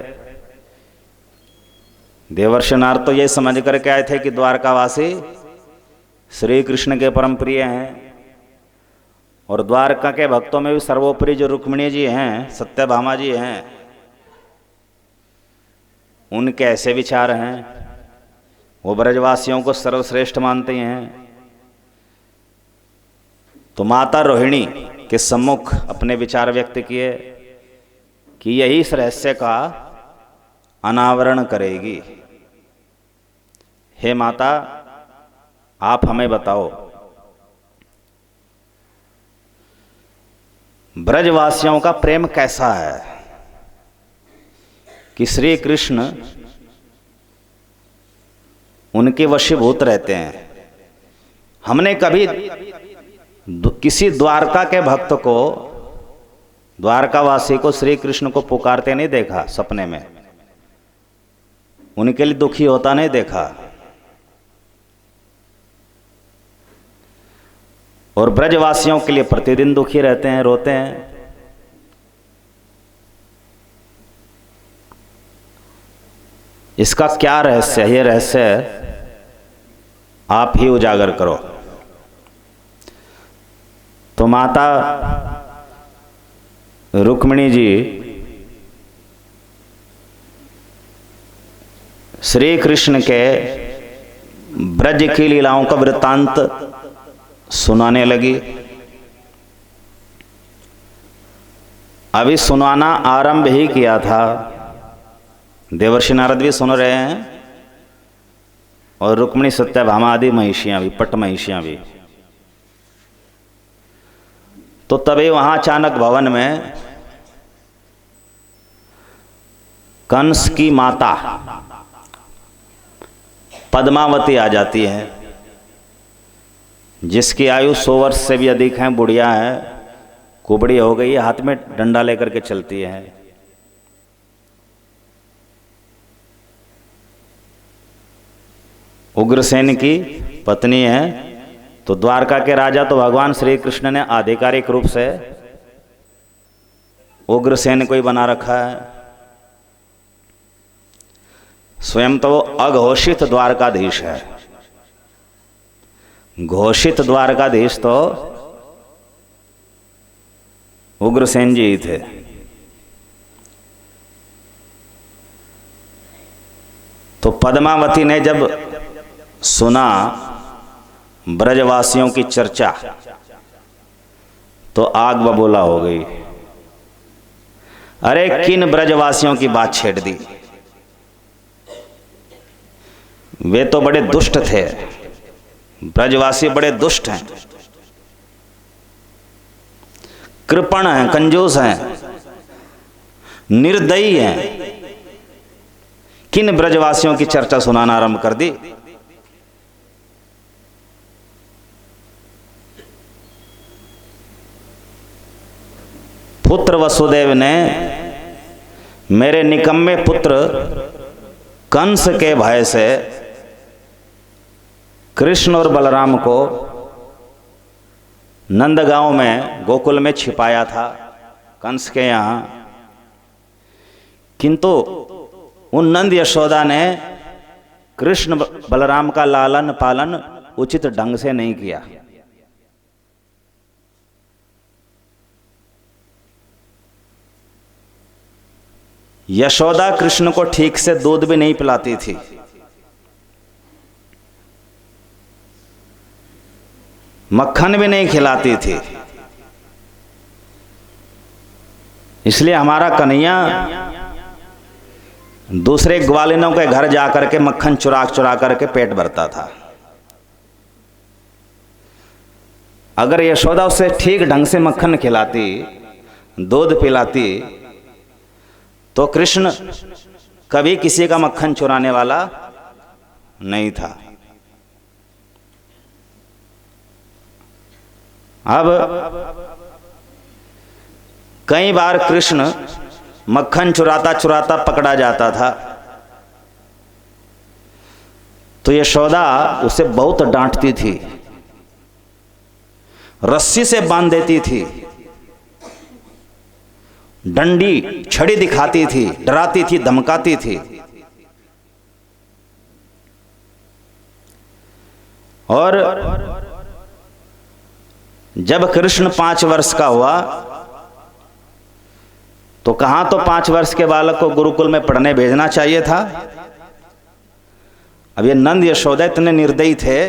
देवर्षि नारद तो ये समझ करके आए थे कि द्वारकावासी श्री कृष्ण के परम प्रिय हैं, और द्वारका के भक्तों में भी सर्वोपरि जो रुक्मिणी जी हैं, सत्यभामा जी हैं, उनके ऐसे विचार हैं, वो ब्रजवासियों को सर्वश्रेष्ठ मानते हैं। तो माता रोहिणी के सम्मुख अपने विचार व्यक्त किए कि यही इस रहस्य का अनावरण करेगी। हे माता, आप हमें बताओ, ब्रजवासियों का प्रेम कैसा है कि श्री कृष्ण उनके वशीभूत रहते हैं। हमने कभी किसी द्वारका के भक्त को, द्वारकावासी को श्री कृष्ण को पुकारते नहीं देखा, सपने में उनके लिए दुखी होता नहीं देखा। और ब्रजवासियों के लिए प्रतिदिन दुखी रहते हैं, रोते हैं। इसका क्या रहस्य है? ये रहस्य आप ही उजागर करो। तो माता रुक्मिणी जी श्री कृष्ण के ब्रज की लीलाओं का वृत्तांत सुनाने लगी। अभी सुनाना आरंभ ही किया था, देवर्षि नारद भी सुन रहे हैं और रुक्मिणी सत्यभामा आदि महिषियां भी, पट महिषियां भी। तो तभी वहां चाणक भवन में कंस की माता पद्मावती आ जाती है, जिसकी आयु 100 वर्ष से भी अधिक है, बुढ़िया है, कुबड़ी हो गई है, हाथ में डंडा लेकर के चलती है। उग्रसेन की पत्नी है। तो द्वारका के राजा तो भगवान श्री कृष्ण ने आधिकारिक रूप से उग्रसेन को ही बना रखा है। स्वयं तो वो अघोषित द्वारकाधीश है, घोषित द्वारकाधीश तो उग्रसेन जी ही थे। तो पद्मावती ने जब सुना ब्रजवासियों की चर्चा तो आग बबूला हो गई। अरे किन ब्रजवासियों की बात छेड़ दी, वे तो बड़े दुष्ट थे, ब्रजवासी बड़े दुष्ट हैं, कृपण हैं, कंजूस हैं, निर्दयी हैं। किन ब्रजवासियों की चर्चा सुनाना आरंभ कर दी। पुत्र वसुदेव ने मेरे निकम्मे पुत्र कंस के भय से कृष्ण और बलराम को नंदगांव में गोकुल में छिपाया था, कंस के यहाँ। किंतु उन नंद यशोदा ने कृष्ण बलराम का लालन पालन उचित ढंग से नहीं किया। यशोदा कृष्ण को ठीक से दूध भी नहीं पिलाती थी। मक्खन भी नहीं खिलाती थी। इसलिए हमारा कन्हैया दूसरे ग्वालिनों के घर जाकर के मक्खन चुरा चुरा करके पेट भरता था। अगर यशोदा उसे ठीक ढंग से मक्खन खिलाती, दूध पिलाती, तो कृष्ण कभी किसी का मक्खन चुराने वाला नहीं था। अब कई बार कृष्ण मक्खन चुराता चुराता पकड़ा जाता था, तो यशोदा उसे बहुत डांटती थी, रस्सी से बांध देती थी, डंडी छड़ी दिखाती थी, डराती थी, धमकाती थी। और जब कृष्ण 5 वर्ष का हुआ तो कहाँ तो 5 वर्ष के बालक को गुरुकुल में पढ़ने भेजना चाहिए था। अब ये नंद यशोदा इतने निर्दयी थे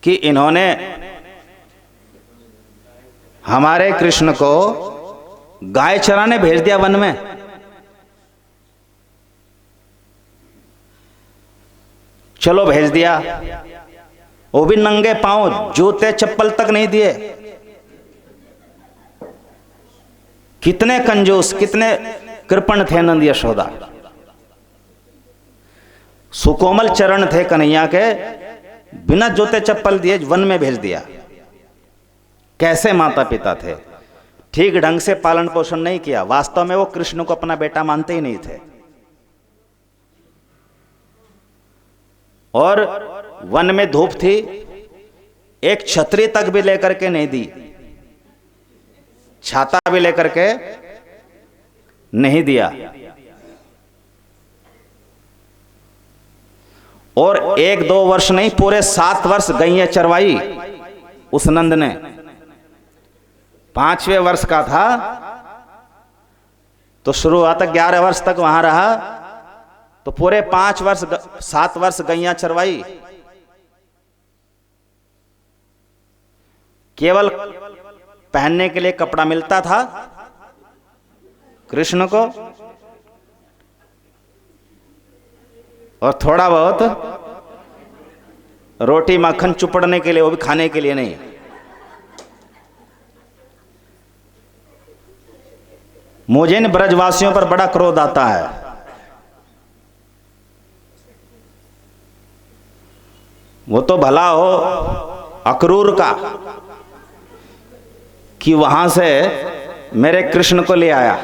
कि इन्होंने हमारे कृष्ण को गाय चराने भेज दिया वन में। चलो भेज दिया, वो भी नंगे पांव, जूते चप्पल तक नहीं दिए। कितने कंजूस, कितने कृपण थे नंद यशोदा। सुकोमल चरण थे कन्हैया के, बिना जूते चप्पल दिए वन में भेज दिया। कैसे माता पिता थे, ठीक ढंग से पालन पोषण नहीं किया। वास्तव में वो कृष्ण को अपना बेटा मानते ही नहीं थे। और वन में धूप थी, एक छतरी तक भी लेकर के नहीं दी, छाता भी लेकर के नहीं दिया। और 1-2 वर्ष नहीं, पूरे 7 वर्ष गैया चरवाई उस नंद ने। 5वें वर्ष का था तो शुरुआत 11 वर्ष तक वहां रहा, तो पूरे 7 वर्ष गैया चरवाई। केवल पहनने के लिए कपड़ा मिलता था कृष्ण को, और थोड़ा बहुत रोटी मक्खन चुपड़ने के लिए, वो भी खाने के लिए नहीं। मुझे इन ब्रजवासियों पर बड़ा क्रोध आता है। वो तो भला हो अक्रूर का कि वहां से मेरे कृष्ण को ले आया,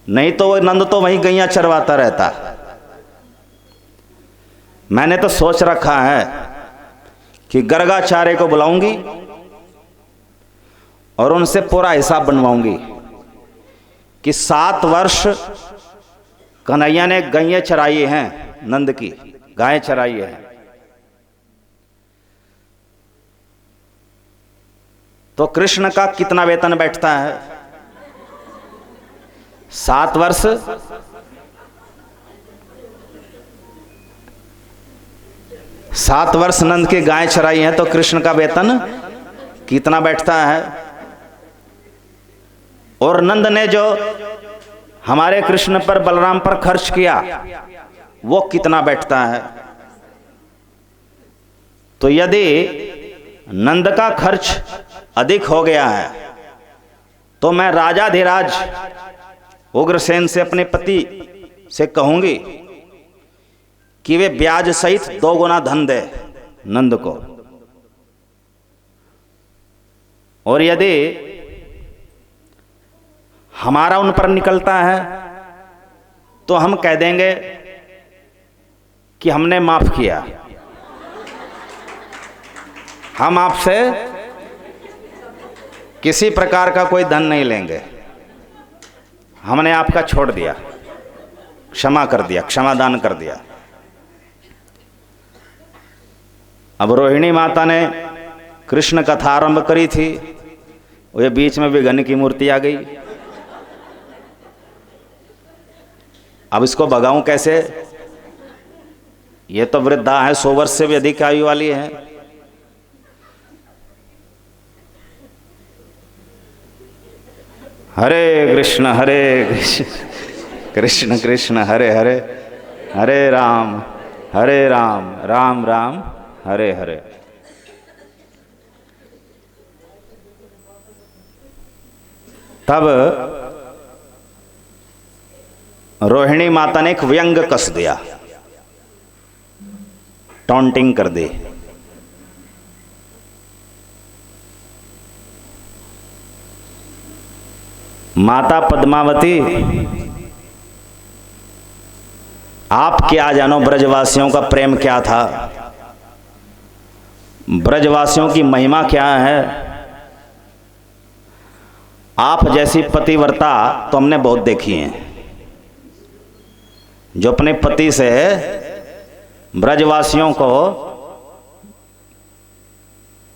नहीं तो वो नंद तो वहीं गैया चरवाता रहता। मैंने तो सोच रखा है कि गर्गाचार्य को बुलाऊंगी और उनसे पूरा हिसाब बनवाऊंगी कि 7 वर्ष कन्हैया ने गैया चराई हैं, नंद की गायें चराई है, तो कृष्ण का कितना वेतन बैठता है। 7 वर्ष 7 वर्ष नंद की गायें चराई हैं, तो कृष्ण का वेतन कितना बैठता है। और नंद ने जो हमारे कृष्ण पर, बलराम पर खर्च किया, वो कितना बैठता है। तो यदि नंद का खर्च अधिक हो गया है तो मैं राजाधिराज उग्रसेन से, अपने पति से कहूंगी कि वे ब्याज सहित 2 गुना धन दे नंद को। और यदि हमारा उन पर निकलता है तो हम कह देंगे कि हमने माफ किया, हम आपसे किसी प्रकार का कोई धन नहीं लेंगे, हमने आपका छोड़ दिया, क्षमा कर दिया, क्षमादान कर दिया। अब रोहिणी माता ने कृष्ण कथा आरंभ करी थी, वे बीच में विघन की मूर्ति आ गई। अब इसको भगाऊं कैसे? ये तो वृद्धा है, 100 वर्ष से भी अधिक आयु वाली है। हरे कृष्ण कृष्ण कृष्ण हरे हरे, हरे राम राम राम हरे हरे। तब रोहिणी माता ने एक व्यंग कस दिया, टॉन्टिंग कर दी। माता पद्मावती, आप क्या जानो ब्रजवासियों का प्रेम क्या था, ब्रजवासियों की महिमा क्या है। आप जैसी पतिव्रता तो हमने बहुत देखी हैं, जो अपने पति से ब्रजवासियों को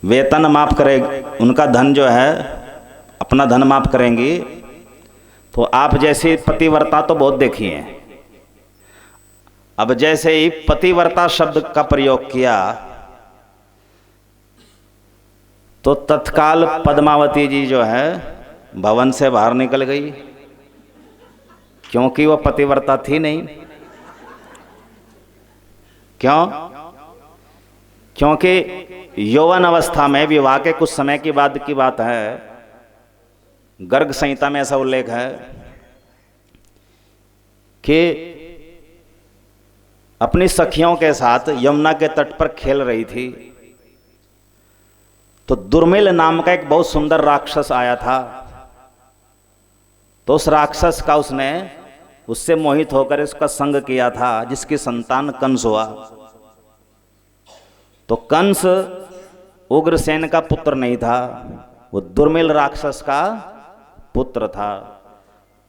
वेतन माफ करे, उनका धन जो है अपना धन माफ करेंगी, तो आप जैसी पतिव्रता तो बहुत देखी हैं। अब जैसे ही पतिव्रता शब्द का प्रयोग किया तो तत्काल पद्मावती जी जो है भवन से बाहर निकल गई, क्योंकि वो पतिव्रता थी नहीं। क्यों? क्योंकि यौवन अवस्था में, विवाह के कुछ समय की बाद की बात है, गर्ग संहिता में ऐसा उल्लेख है कि अपनी सखियों के साथ यमुना के तट पर खेल रही थी, तो दुर्मिल नाम का एक बहुत सुंदर राक्षस आया था। तो उस राक्षस का उससे मोहित होकर उसका संग किया था, जिसकी संतान कंस हुआ। तो कंस उग्रसेन का पुत्र नहीं था, वो दुर्मिल राक्षस का पुत्र था।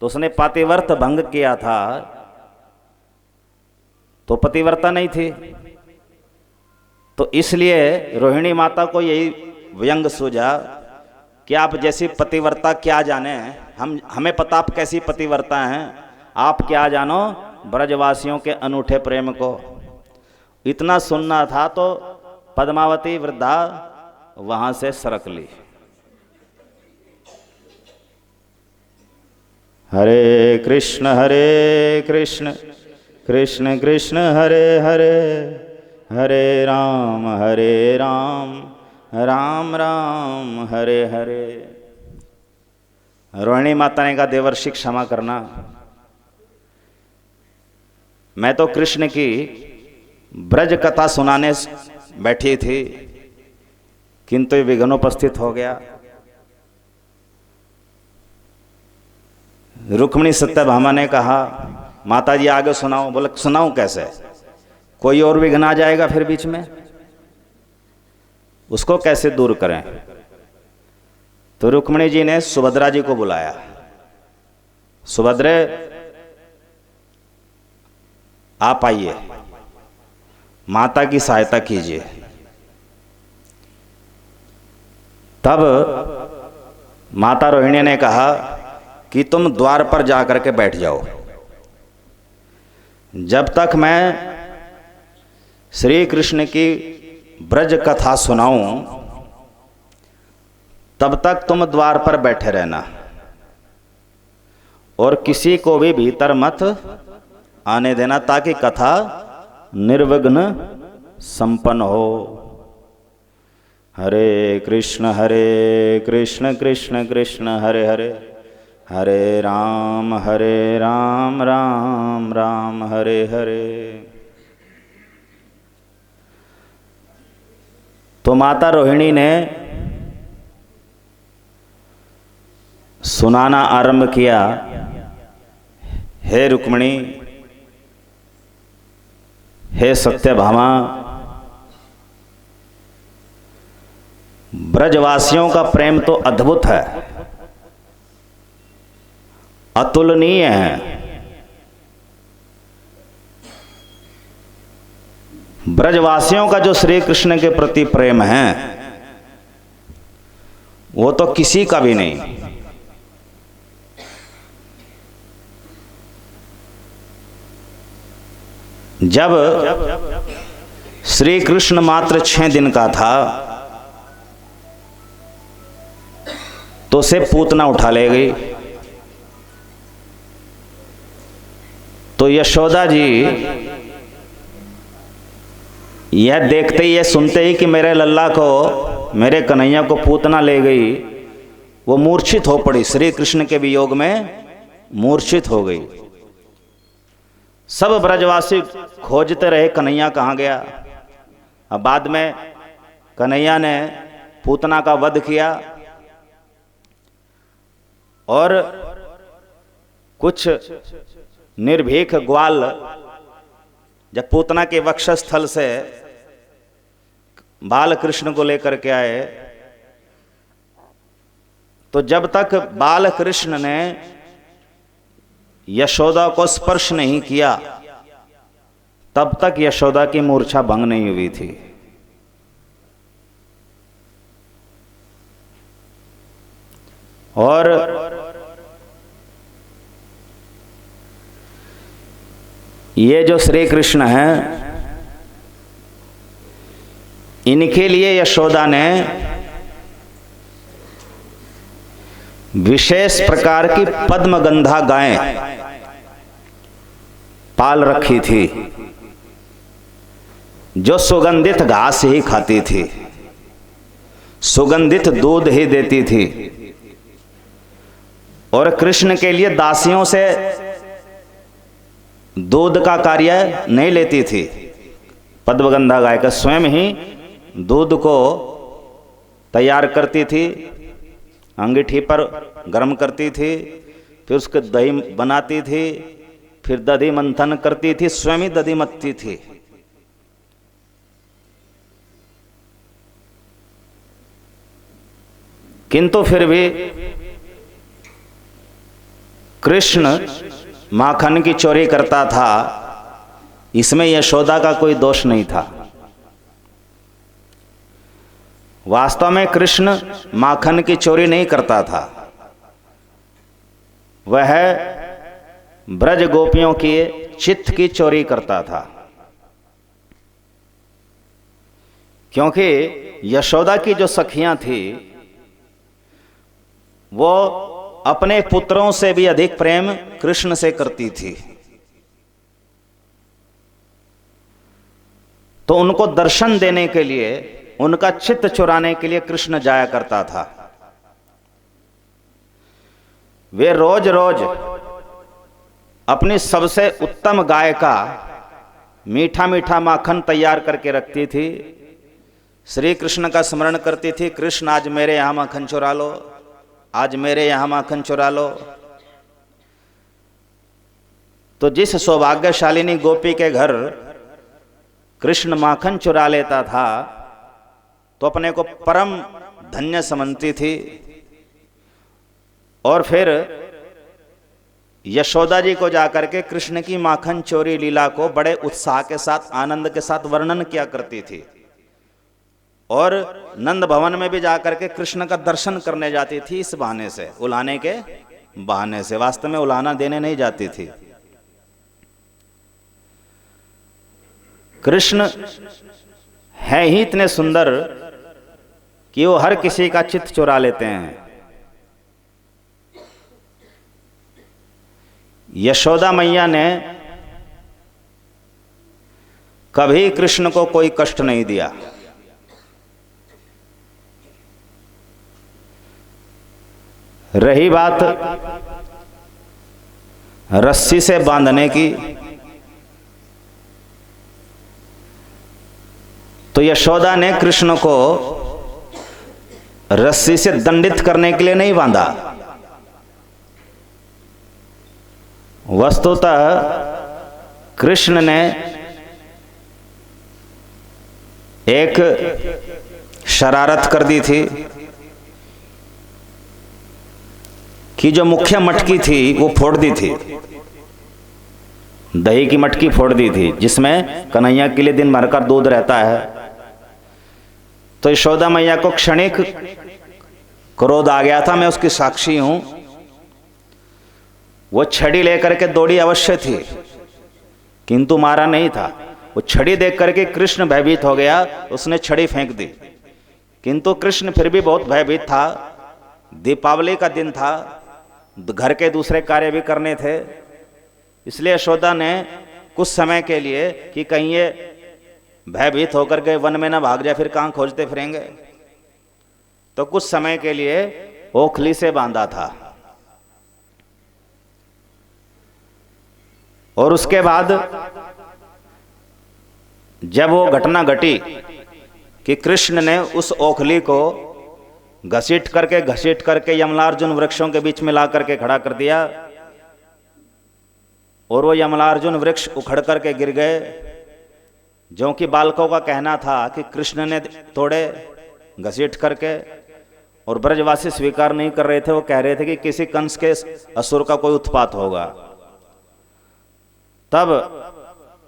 तो उसने पतिव्रत भंग किया था, तो पतिव्रता नहीं थी। तो इसलिए रोहिणी माता को यही व्यंग सूझा कि आप जैसी पतिव्रता क्या जाने, हमें पता आप कैसी पतिव्रता हैं, आप क्या जानो ब्रजवासियों के अनूठे प्रेम को। इतना सुनना था तो पद्मावती वृद्धा वहां से सरक ली। हरे कृष्ण कृष्ण कृष्ण हरे हरे, हरे राम राम राम हरे हरे। रोहिणी माता ने कहा, देवर्षि क्षमा करना, मैं तो कृष्ण की ब्रज कथा सुनाने बैठी थी, किंतु ये विघ्न उपस्थित हो गया। रुक्मिणी सत्यभामा ने कहा, माता जी आगे सुनाओ। बोले, सुनाऊं कैसे, कोई और विघ्न आ जाएगा फिर बीच में, उसको कैसे दूर करें। तो रुक्मिणी जी ने सुभद्रा जी को बुलाया। सुभद्रे, आप आइए, माता की सहायता कीजिए। तब माता रोहिणी ने कहा कि तुम द्वार पर जाकर के बैठ जाओ, जब तक मैं श्री कृष्ण की ब्रज कथा सुनाऊं तब तक तुम द्वार पर बैठे रहना, और किसी को भी भीतर मत आने देना, ताकि कथा निर्विघ्न संपन्न हो। हरे कृष्ण कृष्ण कृष्ण हरे हरे, हरे राम राम राम हरे हरे। तो माता रोहिणी ने सुनाना आरंभ किया। हे रुक्मिणी, हे सत्यभामा, ब्रजवासियों का प्रेम तो अद्भुत है, अतुलनीय है। ब्रजवासियों का जो श्री कृष्ण के प्रति प्रेम है वो तो किसी का भी नहीं। जब श्री कृष्ण मात्र 6 दिन का था तो उसे पूतना उठा ले गई। तो यशोदा जी यह देखते ही, यह सुनते ही कि मेरे लल्ला को, मेरे कन्हैया को पूतना ले गई, वो मूर्छित हो पड़ी, श्री कृष्ण के वियोग में मूर्छित हो गई। सब ब्रजवासी खोजते रहे कन्हैया कहाँ गया। अब बाद में कन्हैया ने पूतना का वध किया और कुछ निर्भीक ग्वाल जब पूतना के वक्षस्थल से बाल कृष्ण को लेकर के आए, तो जब तक बाल कृष्ण ने यशोदा को स्पर्श नहीं किया तब तक यशोदा की मूर्छा भंग नहीं हुई थी। और ये जो श्री कृष्ण हैं, इनके लिए यशोदा ने विशेष प्रकार की पद्मगंधा गायें पाल रखी थी, जो सुगंधित घास ही खाती थी, सुगंधित दूध ही देती थी, और कृष्ण के लिए दासियों से दूध का कार्य नहीं लेती थी। पद्मगंधा गाय का स्वयं ही दूध को तैयार करती थी, अंगीठी पर गर्म करती थी, फिर उसके दही बनाती थी, फिर दधी मंथन करती थी, स्वयं ही दधी मथती थी। किंतु फिर भी कृष्ण माखन की चोरी करता था, इसमें यशोदा का कोई दोष नहीं था। वास्तव में कृष्ण माखन की चोरी नहीं करता था, वह ब्रज गोपियों की चित्त की चोरी करता था, क्योंकि यशोदा की जो सखियां थी वो अपने पुत्रों से भी अधिक प्रेम कृष्ण से करती थी। तो उनको दर्शन देने के लिए, उनका चित्त चुराने के लिए कृष्ण जाया करता था। वे रोज रोज अपनी सबसे उत्तम गाय का मीठा मीठा माखन तैयार करके रखती थी, श्री कृष्ण का स्मरण करती थी, कृष्ण आज मेरे यहां माखन चुरा लो, आज मेरे यहां माखन चुरा लो। तो जिस सौभाग्यशालिनी गोपी के घर कृष्ण माखन चुरा लेता था तो अपने को परम धन्य समझती थी, और फिर यशोदा जी को जाकर के कृष्ण की माखन चोरी लीला को बड़े उत्साह के साथ, आनंद के साथ वर्णन किया करती थी, और नंद भवन में भी जाकर के कृष्ण का दर्शन करने जाती थी, इस बहाने से, उलाने के बहाने से। वास्तव में उलाना देने नहीं जाती थी। कृष्ण है ही इतने सुंदर कि वो हर किसी का चित्त चुरा लेते हैं। यशोदा मैया ने कभी कृष्ण को कोई कष्ट नहीं दिया। रही बात रस्सी से बांधने की, तो यशोदा ने कृष्ण को रस्सी से दंडित करने के लिए नहीं बांधा। वस्तुतः कृष्ण ने एक शरारत कर दी थी कि जो मुख्य मटकी थी वो फोड़ दी थी, दही की मटकी फोड़ दी थी, जिसमें कन्हैया के लिए दिन भर का दूध रहता है। तो यशोदा मैया को क्षणिक क्रोध आ गया था, मैं उसकी साक्षी हूं। वो छड़ी लेकर के दौड़ी अवश्य थी, किंतु मारा नहीं था। वो छड़ी देख करके कृष्ण भयभीत हो गया, उसने छड़ी फेंक दी, किंतु कृष्ण फिर भी बहुत भयभीत था। दीपावली का दिन था, घर के दूसरे कार्य भी करने थे, इसलिए यशोदा ने कुछ समय के लिए कि कहीं ये भयभीत होकर के वन में ना भाग जाए, फिर कहाँ खोजते फिरेंगे, तो कुछ समय के लिए ओखली से बांधा था। और उसके बाद जब वो घटना घटी कि कृष्ण ने उस ओखली को घसीट करके यमलार्जुन वृक्षों के बीच में ला करके खड़ा कर दिया, और वो यमलार्जुन वृक्ष उखड़ करके गिर गए, जो कि बालकों का कहना था कि कृष्ण ने तोड़े घसीट करके, और ब्रजवासी स्वीकार नहीं कर रहे थे। वो कह रहे थे कि किसी कंस के असुर का कोई उत्पात होगा। तब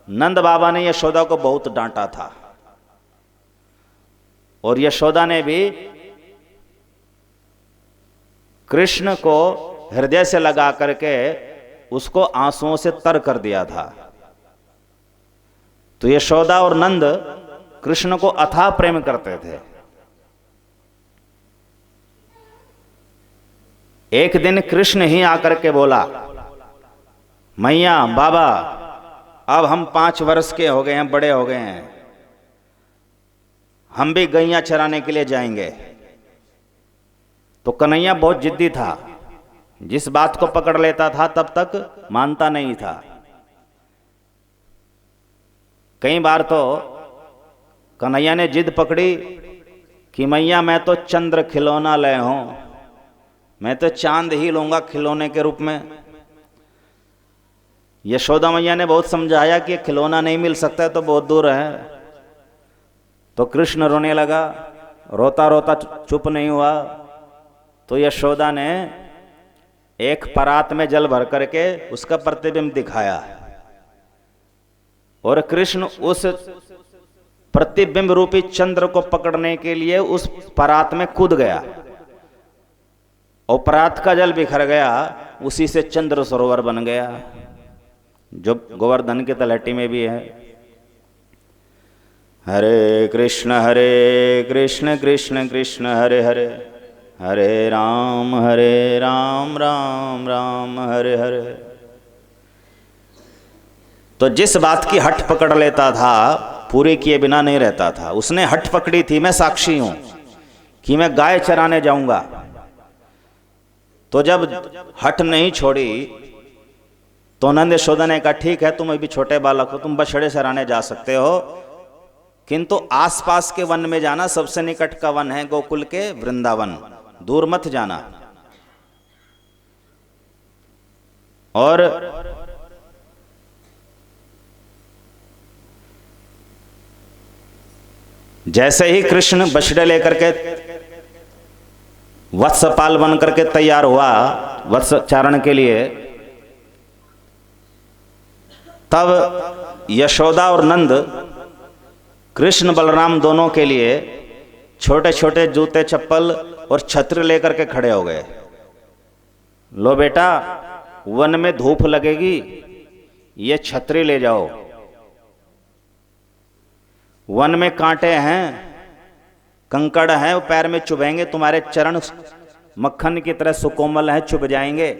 नंद बाबा ने यशोदा को बहुत डांटा था, और यशोदा ने भी कृष्ण को हृदय से लगा करके उसको आंसुओं से तर कर दिया था। तो यशोदा और नंद कृष्ण को अथाह प्रेम करते थे। एक दिन कृष्ण ही आकर के बोला, मैया बाबा अब हम 5 वर्ष के हो गए हैं, बड़े हो गए हैं, हम भी गैया चराने के लिए जाएंगे। तो कन्हैया बहुत जिद्दी था, जिस बात को पकड़ लेता था तब तक मानता नहीं था। कई बार तो कन्हैया ने जिद पकड़ी कि मैया मैं तो चंद्र खिलौना ले हूं, मैं तो चांद ही लूंगा खिलौने के रूप में। यशोदा मैया ने बहुत समझाया कि खिलौना नहीं मिल सकता है तो बहुत दूर है। तो कृष्ण रोने लगा, रोता रोता चुप नहीं हुआ। तो यशोदा ने एक परात में जल भर करके उसका प्रतिबिंब दिखाया और कृष्ण उस प्रतिबिंब रूपी चंद्र को पकड़ने के लिए उस परात में कूद गया और परात का जल बिखर गया, उसी से चंद्र सरोवर बन गया, जो गोवर्धन की तलहटी में भी है। हरे कृष्ण कृष्ण कृष्ण हरे हरे, हरे राम राम राम हरे हरे। तो जिस बात की हट पकड़ लेता था पूरे किए बिना नहीं रहता था। उसने हट पकड़ी थी, मैं साक्षी हूं कि मैं गाय चराने जाऊंगा। तो जब हट नहीं छोड़ी तो नंद यशोदा ने कहा, ठीक है तुम अभी छोटे बालक हो, तुम बछड़े चराने जा सकते हो, किंतु आसपास के वन में जाना, सबसे निकट का वन है गोकुल के वृंदावन, दूर मत जाना। और जैसे ही कृष्ण बछड़े लेकर के वत्सपाल बन करके तैयार हुआ वत्स चारण के लिए, तब यशोदा और नंद कृष्ण बलराम दोनों के लिए छोटे छोटे जूते चप्पल और छत्र लेकर के खड़े हो गए। लो बेटा, वन में धूप लगेगी, ये छतरी ले जाओ। वन में कांटे हैं, कंकड़ हैं, वो पैर में चुभेंगे, तुम्हारे चरण मक्खन की तरह सुकोमल हैं, चुभ जाएंगे।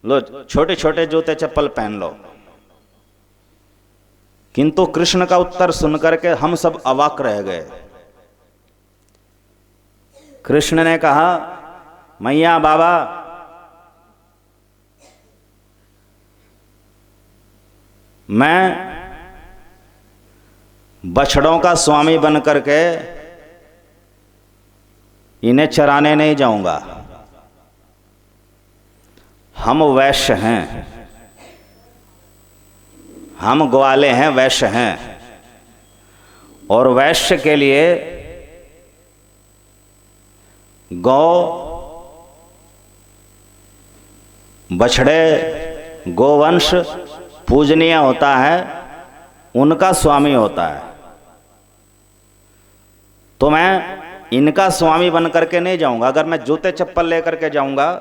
लो छोटे छोटे जूते चप्पल पहन लो। किंतु कृष्ण का उत्तर सुनकर के हम सब अवाक रह गए। कृष्ण ने कहा, मैया बाबा मैं बछड़ों का स्वामी बन करके इन्हें चराने नहीं जाऊंगा। हम वैश्य हैं, हम ग्वाले हैं, वैश्य हैं, और वैश्य के लिए गौ बछड़े गोवंश पूजनीय होता है, उनका स्वामी होता है। तो मैं इनका स्वामी बन करके नहीं जाऊंगा। अगर मैं जूते चप्पल लेकर के जाऊंगा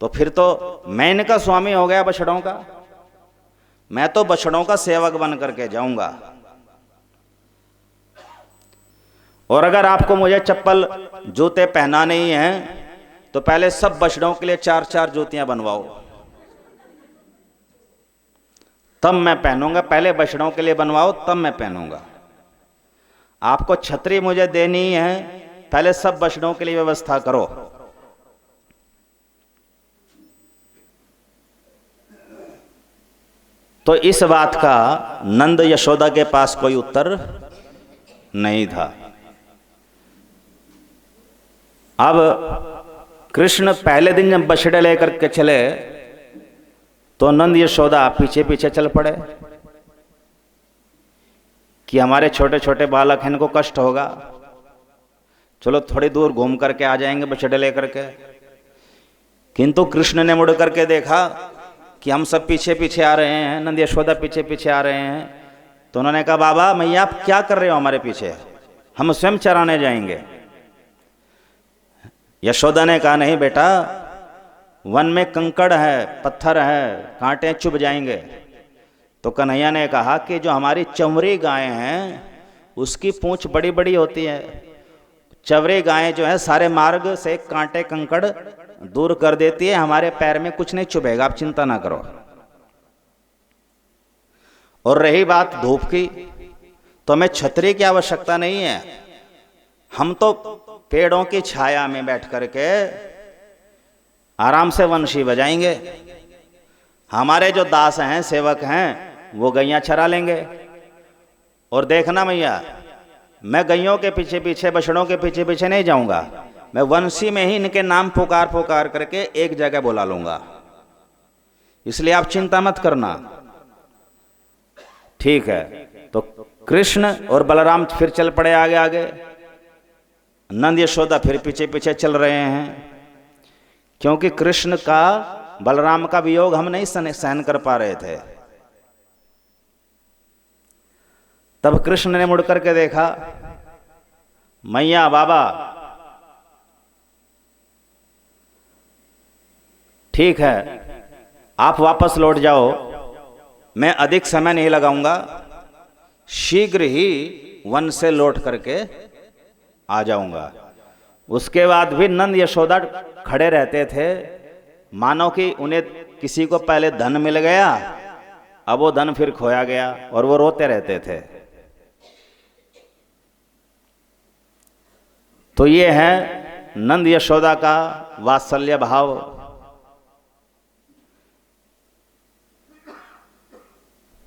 तो फिर तो मैं इनका स्वामी हो गया बछड़ों का। मैं तो बछड़ों का सेवक बन करके जाऊंगा। और अगर आपको मुझे चप्पल जूते पहनाने ही हैं तो पहले सब बछड़ों के लिए 4-4 जूतियां बनवाओ, तब मैं पहनूंगा। पहले बछड़ों के लिए बनवाओ, तब मैं पहनूंगा। आपको छतरी मुझे देनी है, पहले सब बछड़ों के लिए व्यवस्था करो। तो इस बात का नंद यशोदा के पास कोई उत्तर नहीं था। अब कृष्ण पहले दिन जब बछड़े लेकर के चले तो नंद यशोदा पीछे पीछे चल पड़े कि हमारे छोटे छोटे बालक हैं, इनको कष्ट होगा, चलो थोड़ी दूर घूम करके आ जाएंगे बछड़े लेकर के। किंतु कृष्ण ने मुड़ करके देखा कि हम सब पीछे पीछे आ रहे हैं, नंद यशोदा पीछे पीछे आ रहे हैं। तो उन्होंने कहा, बाबा मैया आप क्या कर रहे हो हमारे पीछे, हम स्वयं चराने जाएंगे। यशोदा ने कहा नहीं बेटा, वन में कंकड़ है, पत्थर है, कांटे चुभ जाएंगे। तो कन्हैया ने कहा कि जो हमारी चंवरी गायें हैं उसकी पूंछ बड़ी बड़ी होती है। चंवरी गायें जो है सारे मार्ग से कांटे कंकड़ दूर कर देती है, हमारे पैर में कुछ नहीं चुभेगा, आप चिंता ना करो। और रही बात धूप की, तो हमें छतरी की आवश्यकता नहीं है, हम तो पेड़ों की छाया में बैठ करके आराम से वंशी बजाएंगे। हमारे जो दास हैं, सेवक हैं, वो गैया चरा लेंगे। और देखना मैया, मैं गैयों के पीछे पीछे, बछड़ों के पीछे पीछे नहीं जाऊंगा, मैं वंशी में ही इनके नाम पुकार पुकार करके एक जगह बुला लूंगा, इसलिए आप चिंता मत करना। ठीक है। तो कृष्ण और बलराम फिर चल पड़े आगे आगे, नंद यशोदा फिर पीछे पीछे चल रहे हैं, क्योंकि कृष्ण का बलराम का वियोग हम नहीं सहन कर पा रहे थे। तब कृष्ण ने मुड़ करके देखा, मैया बाबा ठीक है, आप वापस लौट जाओ, मैं अधिक समय नहीं लगाऊंगा, शीघ्र ही वन से लौट करके आ जाऊंगा। उसके बाद भी नंद यशोदा खड़े रहते थे, मानो कि उन्हें किसी को पहले धन मिल गया, अब वो धन फिर खोया गया, और वो रोते रहते थे। तो ये है नंद यशोदा का वात्सल्य भाव।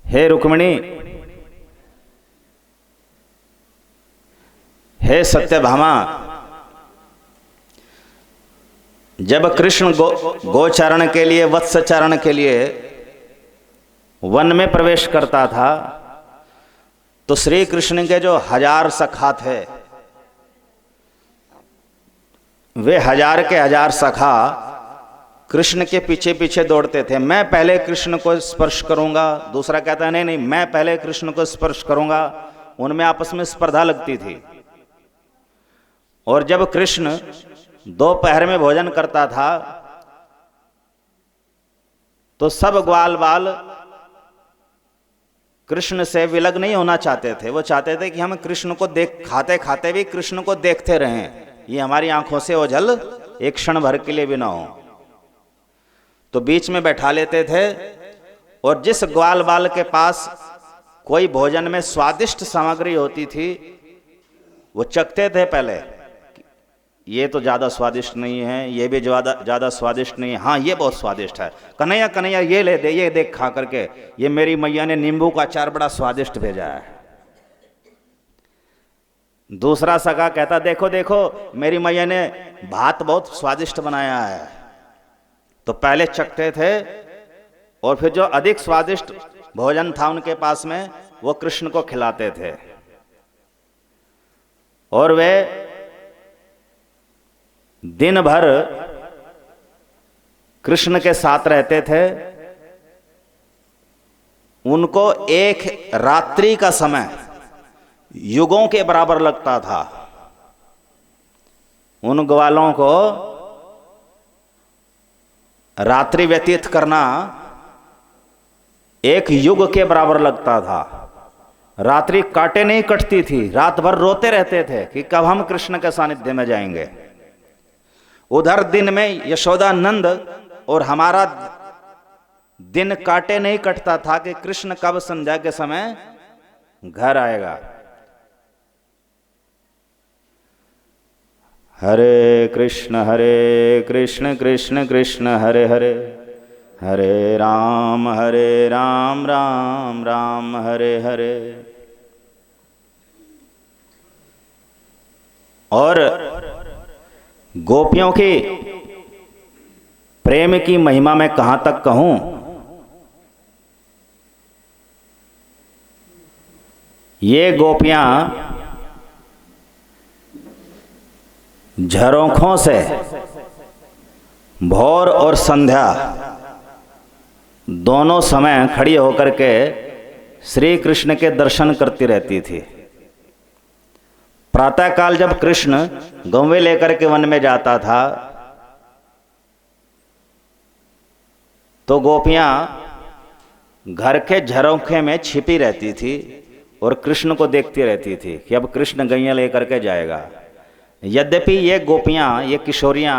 हे रुक्मिणी, हे सत्यभामा, जब कृष्ण गोचारण के लिए, वत्सचारण के लिए वन में प्रवेश करता था, तो श्री कृष्ण के जो 1000 सखा थे, वे 1000 के 1000 सखा कृष्ण के पीछे पीछे दौड़ते थे। मैं पहले कृष्ण को स्पर्श करूंगा, दूसरा कहता है नहीं नहीं मैं पहले कृष्ण को स्पर्श करूंगा। उनमें आपस में स्पर्धा लगती थी। और जब कृष्ण दोपहर में भोजन करता था, तो सब ग्वाल बाल कृष्ण से विलग नहीं होना चाहते थे। वो चाहते थे कि हम कृष्ण को खाते खाते भी कृष्ण को देखते रहें, ये हमारी आंखों से ओझल एक क्षण भर के लिए भी ना हो। तो बीच में बैठा लेते थे, और जिस ग्वाल बाल के पास कोई भोजन में स्वादिष्ट सामग्री होती थी, वो चखते थे पहले, ये तो ज़्यादा स्वादिष्ट नहीं है, ये भी ज़्यादा स्वादिष्ट नहीं है, हाँ ये बहुत स्वादिष्ट है, कन्हैया कन्हैया ये ले दे, ये देख खा करके, ये मेरी मैया ने नींबू का अचार बड़ा स्वादिष्ट भेजा है। दूसरा सगा कहता देखो देखो मेरी मैया ने भात बहुत स्वादिष्ट बनाया है। तो पहले चखते थे, और फिर जो अधिक स्वादिष्ट भोजन था उनके पास में, वो कृष्ण को खिलाते थे। और वे दिन भर कृष्ण के साथ रहते थे। उनको एक रात्रि का समय युगों के बराबर लगता था। उन ग्वालों को रात्रि व्यतीत करना एक युग के बराबर लगता था। रात्रि काटे नहीं कटती थी, रात भर रोते रहते थे कि कब हम कृष्ण के सानिध्य में जाएंगे। उधर दिन में यशोदा नंद और हमारा दिन काटे नहीं कटता था कि कृष्ण कब संध्या के समय घर आएगा। हरे कृष्ण कृष्ण कृष्ण हरे हरे, हरे राम राम राम हरे हरे। और गोपियों की प्रेम की महिमा मैं कहां तक कहूं। ये गोपियां झरोखों से भोर और संध्या दोनों समय खड़ी होकर के श्री कृष्ण के दर्शन करती रहती थी। प्रातःकाल जब कृष्ण गौवें लेकर के वन में जाता था तो गोपियां घर के झरोखे में छिपी रहती थी और कृष्ण को देखती रहती थी कि अब कृष्ण गैया लेकर के जाएगा। यद्यपि ये गोपियां, ये किशोरियां,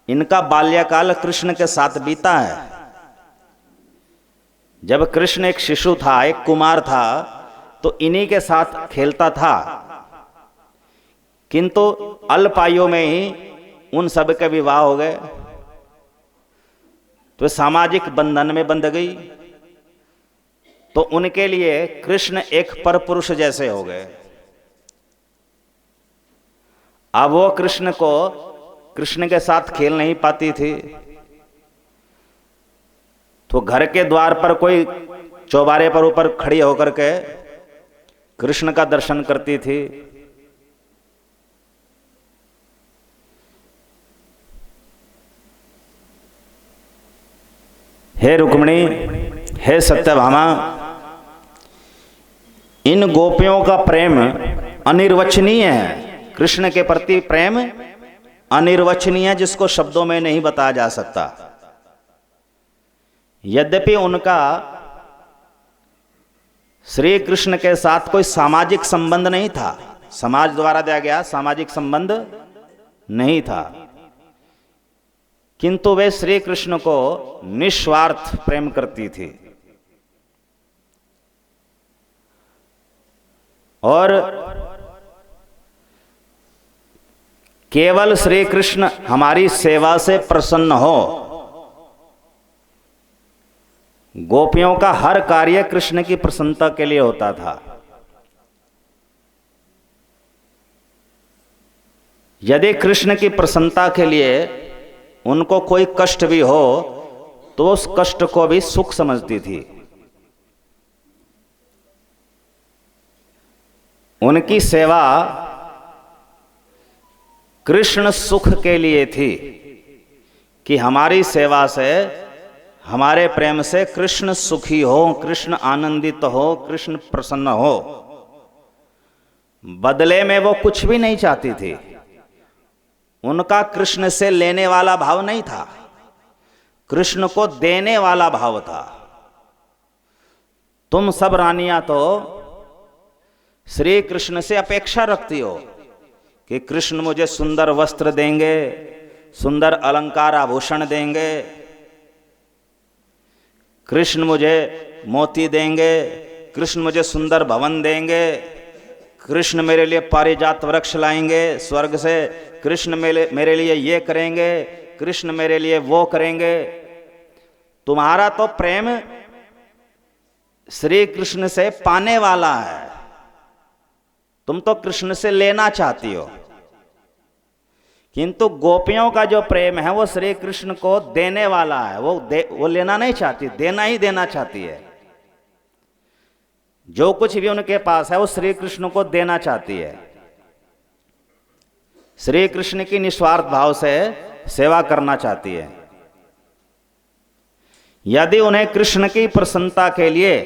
इनका बाल्यकाल कृष्ण के साथ बीता है। जब कृष्ण एक शिशु था, एक कुमार था, तो इन्हीं के साथ खेलता था, किंतु अल्पायु में ही उन सब के विवाह हो गए तो सामाजिक बंधन में बंध गई। तो उनके लिए कृष्ण एक परपुरुष जैसे हो गए। अब वो कृष्ण के साथ खेल नहीं पाती थी, तो घर के द्वार पर कोई चौबारे पर ऊपर खड़ी होकर के कृष्ण का दर्शन करती थी। हे रुक्मिणी, हे सत्यभामा, इन गोपियों का प्रेम अनिर्वचनीय है। कृष्ण के प्रति प्रेम अनिर्वचनीय है, जिसको शब्दों में नहीं बताया जा सकता। यद्यपि उनका श्री कृष्ण के साथ कोई सामाजिक संबंध नहीं था, समाज द्वारा दिया गया सामाजिक संबंध नहीं था, किंतु वे श्री कृष्ण को निस्वार्थ प्रेम करती थी। और केवल श्री कृष्ण हमारी सेवा से प्रसन्न हो, गोपियों का हर कार्य कृष्ण की प्रसन्नता के लिए होता था। यदि कृष्ण की प्रसन्नता के लिए उनको कोई कष्ट भी हो तो उस कष्ट को भी सुख समझती थी। उनकी सेवा कृष्ण सुख के लिए थी कि हमारी सेवा से, हमारे प्रेम से कृष्ण सुखी हो, कृष्ण आनंदित हो, कृष्ण प्रसन्न हो। बदले में वो कुछ भी नहीं चाहती थी। उनका कृष्ण से लेने वाला भाव नहीं था, कृष्ण को देने वाला भाव था। तुम सब रानियां तो श्री कृष्ण से अपेक्षा रखती हो कि कृष्ण मुझे सुंदर वस्त्र देंगे, सुंदर अलंकार आभूषण देंगे, कृष्ण मुझे मोती देंगे, कृष्ण मुझे सुंदर भवन देंगे, कृष्ण मेरे लिए पारिजात वृक्ष लाएंगे स्वर्ग से, कृष्ण मेरे लिए ये करेंगे, कृष्ण मेरे लिए वो करेंगे। तुम्हारा तो प्रेम श्री कृष्ण से पाने वाला है, तुम तो कृष्ण से लेना चाहती हो। किंतु गोपियों का जो प्रेम है वो श्री कृष्ण को देने वाला है। वो लेना नहीं चाहती, देना ही देना चाहती है। जो कुछ भी उनके पास है वो श्री कृष्ण को देना चाहती है। श्री कृष्ण की निस्वार्थ भाव से सेवा करना चाहती है। यदि उन्हें कृष्ण की प्रसन्नता के लिए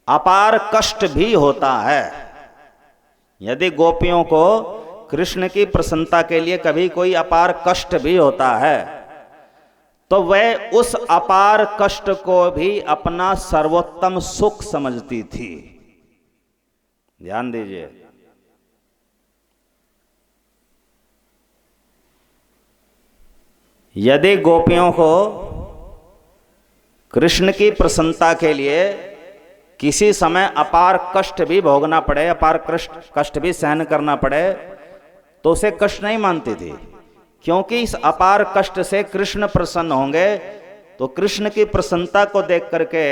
अपार कष्ट भी होता है, यदि गोपियों को कृष्ण की प्रसन्नता के लिए कभी कोई अपार कष्ट भी होता है, तो वह उस अपार कष्ट को भी अपना सर्वोत्तम सुख समझती थी। ध्यान दीजिए। यदि गोपियों को कृष्ण की प्रसन्नता के लिए किसी समय अपार कष्ट भी भोगना पड़े, अपार कष्ट भी सहन करना पड़े, तो उसे कष्ट नहीं मानती थी, क्योंकि इस अपार कष्ट से कृष्ण प्रसन्न होंगे। तो कृष्ण की प्रसन्नता को देख करके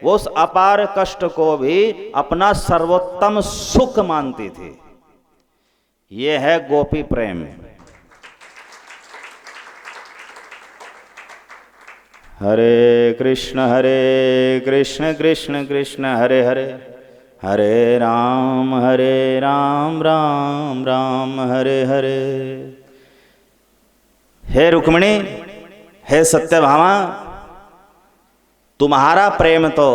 वो उस अपार कष्ट को भी अपना सर्वोत्तम सुख मानती थी। यह है गोपी प्रेम। हरे कृष्ण कृष्ण कृष्ण हरे हरे, हरे राम राम राम हरे हरे। हे रुक्मिणी, हे सत्यभामा, तुम्हारा प्रेम तो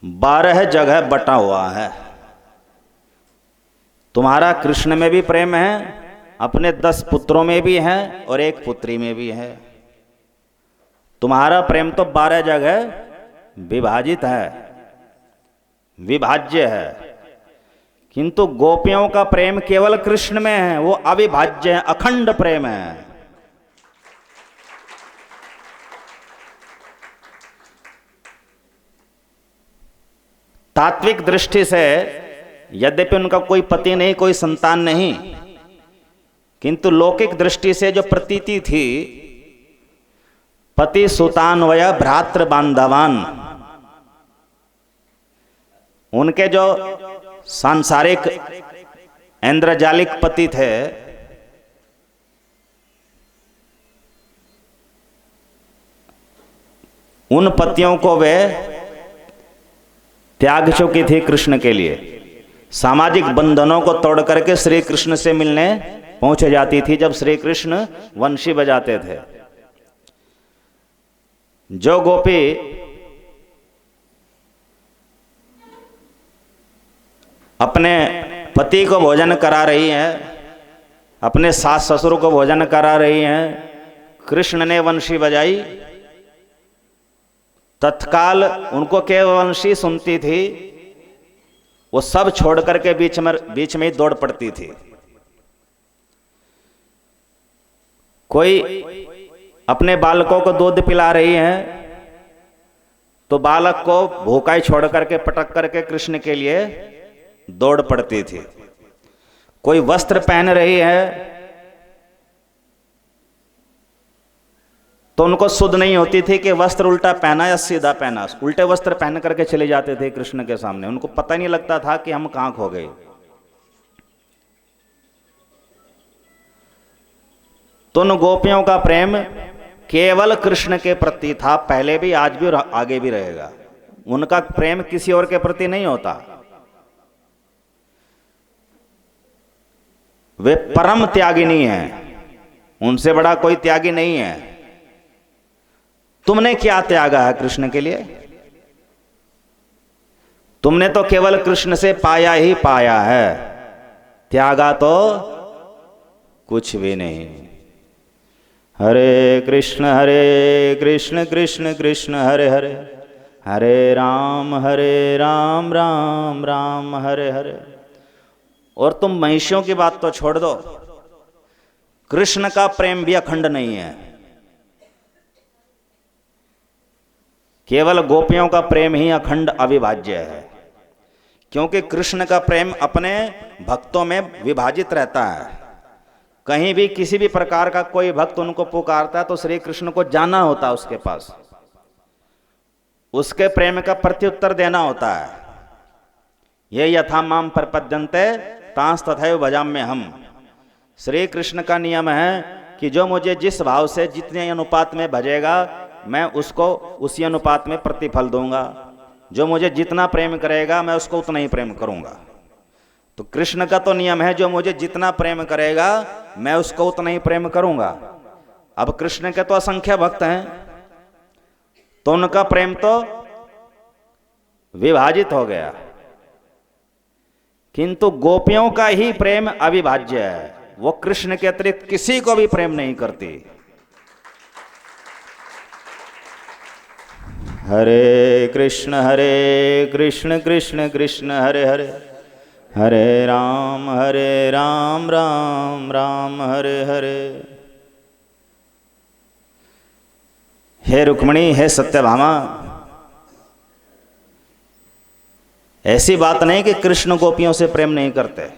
12 जगह बटा हुआ है। तुम्हारा कृष्ण में भी प्रेम है, अपने 10 पुत्रों में भी है और एक पुत्री में भी है। तुम्हारा प्रेम तो 12 जगह विभाजित है, विभाज्य है, किंतु गोपियों का प्रेम केवल कृष्ण में है, वो अविभाज्य है, अखंड प्रेम है। तात्विक दृष्टि से यद्यपि उनका कोई पति नहीं, कोई संतान नहीं, किंतु लौकिक दृष्टि से जो प्रतीति थी, पति सुतान्वय भ्रातृ बांधवान, उनके जो सांसारिक इंद्रजालिक पति थे, उन पतियों को वे त्याग चुकी थी कृष्ण के लिए। सामाजिक बंधनों को तोड़ करके श्री कृष्ण से मिलने पहुंच जाती थी जब श्री कृष्ण वंशी बजाते थे। जो गोपी अपने पति को भोजन करा रही है, अपने सास ससुर को भोजन करा रही हैं, कृष्ण ने वंशी बजाई, तत्काल उनको केवल वंशी सुनती थी, वो सब छोड़ करके बीच में ही दौड़ पड़ती थी। कोई अपने बालकों को दूध पिला रही है तो बालक को भूखा ही छोड़ करके पटक करके कृष्ण के लिए दौड़ पड़ती थी। कोई वस्त्र पहन रही है तो उनको सुध नहीं होती थी कि वस्त्र उल्टा पहना या सीधा पहना। उल्टे वस्त्र पहन करके चले जाते थे कृष्ण के सामने, उनको पता नहीं लगता था कि हम कहां खो गए। तो उन गोपियों का प्रेम केवल कृष्ण के प्रति था, पहले भी, आज भी और आगे भी रहेगा। उनका प्रेम किसी और के प्रति नहीं होता। वे परम त्यागिनी हैं, उनसे बड़ा कोई त्यागी नहीं है। तुमने क्या त्यागा है कृष्ण के लिए? तुमने तो केवल कृष्ण से पाया ही पाया है, त्यागा तो कुछ भी नहीं। हरे कृष्ण कृष्ण कृष्ण हरे हरे, हरे राम राम राम हरे हरे। और तुम महिषियों की बात तो छोड़ दो, कृष्ण का प्रेम भी अखंड नहीं है। केवल गोपियों का प्रेम ही अखंड अविभाज्य है, क्योंकि कृष्ण का प्रेम अपने भक्तों में विभाजित रहता है। कहीं भी किसी भी प्रकार का कोई भक्त उनको पुकारता है तो श्री कृष्ण को जाना होता है उसके पास, उसके प्रेम का प्रत्युत्तर देना होता है। ये यथा माम प्रपद्यन्ते तांस तथैव भजाम्य हम। श्री कृष्ण का नियम है कि जो मुझे जिस भाव से जितने अनुपात में भजेगा, मैं उसको उसी अनुपात में प्रतिफल दूंगा। जो मुझे जितना प्रेम करेगा मैं उसको उतना ही प्रेम करूंगा। तो कृष्ण का तो नियम है, जो मुझे जितना प्रेम करेगा मैं उसको उतना ही प्रेम करूंगा। अब कृष्ण के तो असंख्य भक्त हैं, तो उनका प्रेम तो विभाजित हो गया, किंतु गोपियों का ही प्रेम अविभाज्य है। वो कृष्ण के अतिरिक्त किसी को भी प्रेम नहीं करती। हरे कृष्ण कृष्ण कृष्ण हरे हरे, हरे राम राम राम हरे हरे। हे रुक्मिणी, हे सत्यभामा, ऐसी बात नहीं कि कृष्ण गोपियों से प्रेम नहीं करते।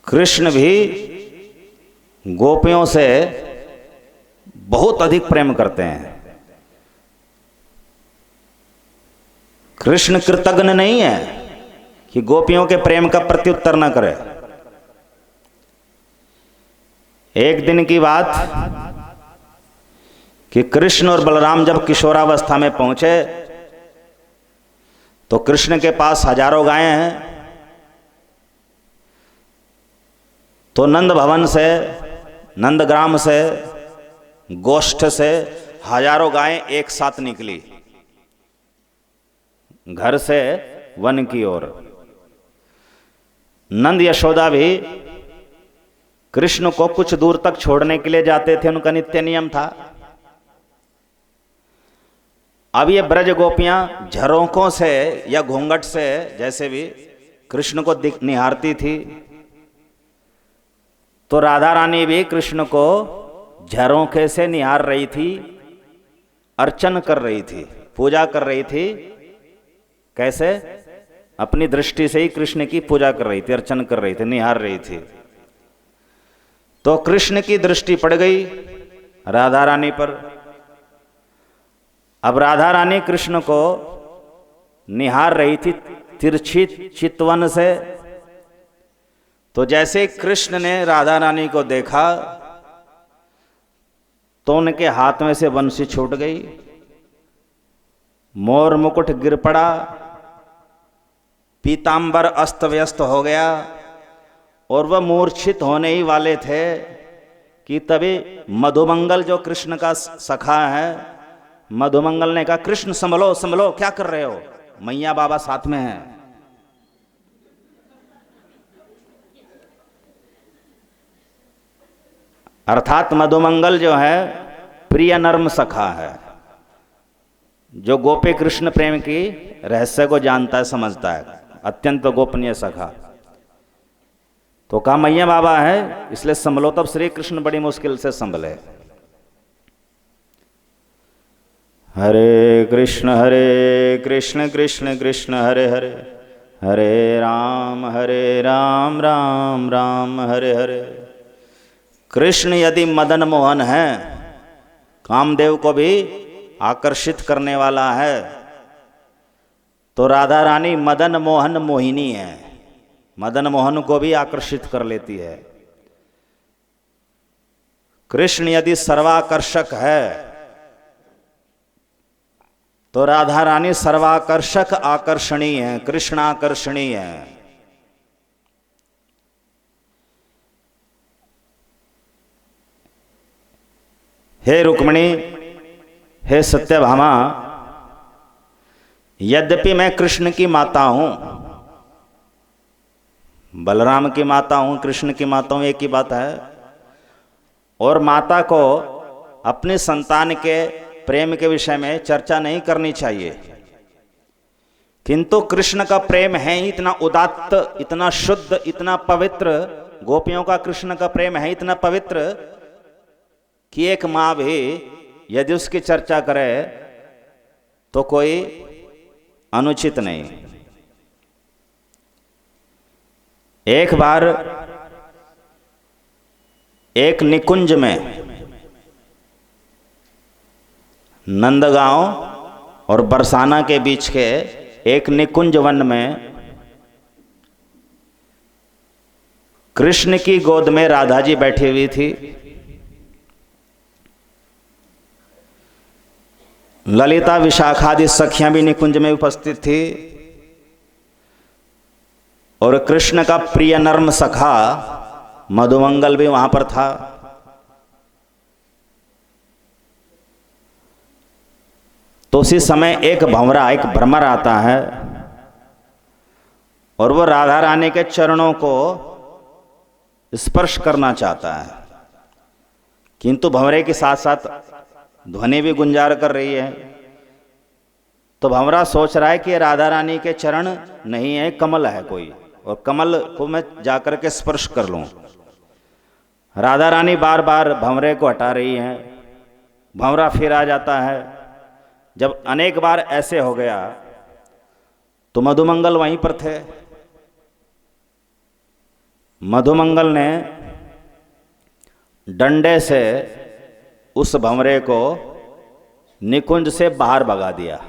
कृष्ण भी गोपियों से बहुत अधिक प्रेम करते हैं। कृष्ण कृतज्ञ नहीं है कि गोपियों के प्रेम का प्रत्युत्तर न करे। एक दिन की बात कि कृष्ण और बलराम जब किशोरावस्था में पहुंचे तो कृष्ण के पास हजारों गायें हैं। तो नंद भवन से, नंदग्राम से, गोष्ठ से हजारों गायें एक साथ निकली। घर से वन की ओर। नंद यशोदा भी कृष्ण को कुछ दूर तक छोड़ने के लिए जाते थे, उनका नित्य नियम था। अब ये ब्रज गोपियां झरोकों से या घूंघट से जैसे भी कृष्ण को निहारती थी, तो राधा रानी भी कृष्ण को झरोखे से निहार रही थी, अर्चन कर रही थी, पूजा कर रही थी। कैसे? अपनी दृष्टि से ही कृष्ण की पूजा कर रही थी, अर्चन कर रही थी, निहार रही थी। तो कृष्ण की दृष्टि पड़ गई राधा रानी पर। अब राधा रानी कृष्ण को निहार रही थी तिरछी चितवन से। तो जैसे कृष्ण ने राधा रानी को देखा तो उनके हाथ में से बंसी छूट गई, मोर मुकुट गिर पड़ा, पीतांबर अस्त व्यस्त हो गया और वह मूर्छित होने ही वाले थे कि तभी मधुमंगल जो कृष्ण का सखा है, मधुमंगल ने कहा, कृष्ण संभलो संभलो, क्या कर रहे हो? मैया बाबा साथ में हैं। अर्थात मधुमंगल जो है प्रिय नर्म सखा है, जो गोपी कृष्ण प्रेम की रहस्य को जानता है, समझता है, अत्यंत गोपनीय सखा। तो कहा मैया बाबा है इसलिए संभलो। तब श्री कृष्ण बड़ी मुश्किल से संभले। हरे कृष्ण कृष्ण कृष्ण हरे हरे, हरे राम राम राम हरे हरे। कृष्ण यदि मदन मोहन है, कामदेव को भी आकर्षित करने वाला है, तो राधा रानी मदन मोहन मोहिनी है, मदन मोहन को भी आकर्षित कर लेती है। कृष्ण यदि सर्वाकर्षक है तो राधा रानी सर्वाकर्षक आकर्षणीय है, कृष्णाकर्षणीय है। हे रुक्मिणी, हे सत्यभामा, यद्यपि मैं कृष्ण की माता हूं, बलराम की माता हूं, कृष्ण की माता हूं, एक ही बात है। और माता को अपने संतान के प्रेम के विषय में चर्चा नहीं करनी चाहिए, किंतु कृष्ण का प्रेम है इतना उदात्त, इतना शुद्ध, इतना पवित्र, गोपियों का कृष्ण का प्रेम है इतना पवित्र कि एक मां भी यदि उसकी चर्चा करे तो कोई अनुचित नहीं। एक बार एक निकुंज में, नंदगांव और बरसाना के बीच के एक निकुंज वन में कृष्ण की गोद में राधा जी बैठी हुई थी। ललिता विशाखादि सखियां भी निकुंज में उपस्थित थी और कृष्ण का प्रिय नर्म सखा मधुमंगल भी वहां पर था। तो उसी समय एक भंवरा, एक भ्रमर आता है और वो राधा रानी के चरणों को स्पर्श करना चाहता है, किंतु भंवरे के साथ साथ ध्वनि भी गुंजार कर रही है। तो भंवरा सोच रहा है कि राधा रानी के चरण नहीं है, कमल है कोई, और कमल को मैं जाकर के स्पर्श कर लूं। राधा रानी बार बार भंवरे को हटा रही हैं, भंवरा फिर आ जाता है। जब अनेक बार ऐसे हो गया तो मधुमंगल वहीं पर थे। मधुमंगल ने डंडे से उस भंवरे को निकुंज से बाहर भगा दिया।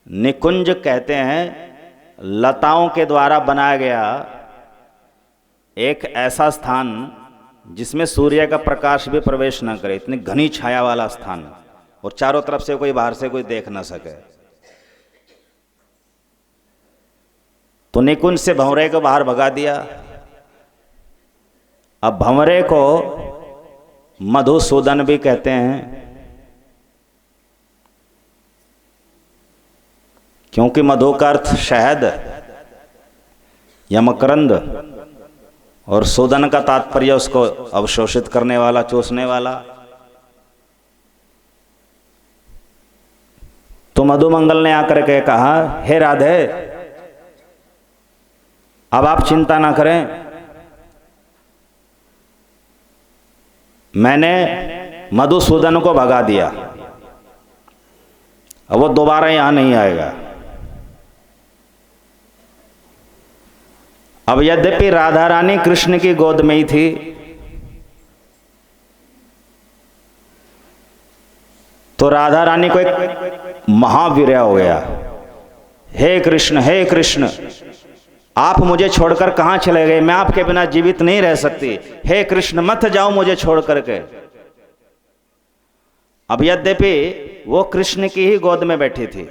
निकुंज कहते हैं लताओं के द्वारा बनाया गया एक ऐसा स्थान जिसमें सूर्य का प्रकाश भी प्रवेश न करे, इतनी घनी छाया वाला स्थान, और चारों तरफ से कोई बाहर से कोई देख ना सके। तो निकुंज से भंवरे को बाहर भगा दिया। अब भंवरे को मधुसूदन भी कहते हैं। क्योंकि मधु का अर्थ शहद या मकरंद, और सूदन का तात्पर्य उसको अवशोषित करने वाला, चूसने वाला। तो मधुमंगल ने आकर के कहा, हे राधे, अब आप चिंता ना करें, मैंने मधुसूदन को भगा दिया, अब वो दोबारा यहां नहीं आएगा। अब यद्यपि राधा रानी कृष्ण की गोद में ही थी, तो राधा रानी को एक महावीर्य हो गया। हे कृष्ण, आप मुझे छोड़कर कहां चले गए? मैं आपके बिना जीवित नहीं रह सकती। हे कृष्ण, मत जाओ मुझे छोड़ करके। अब यद्यपि वो कृष्ण की ही गोद में बैठी थी,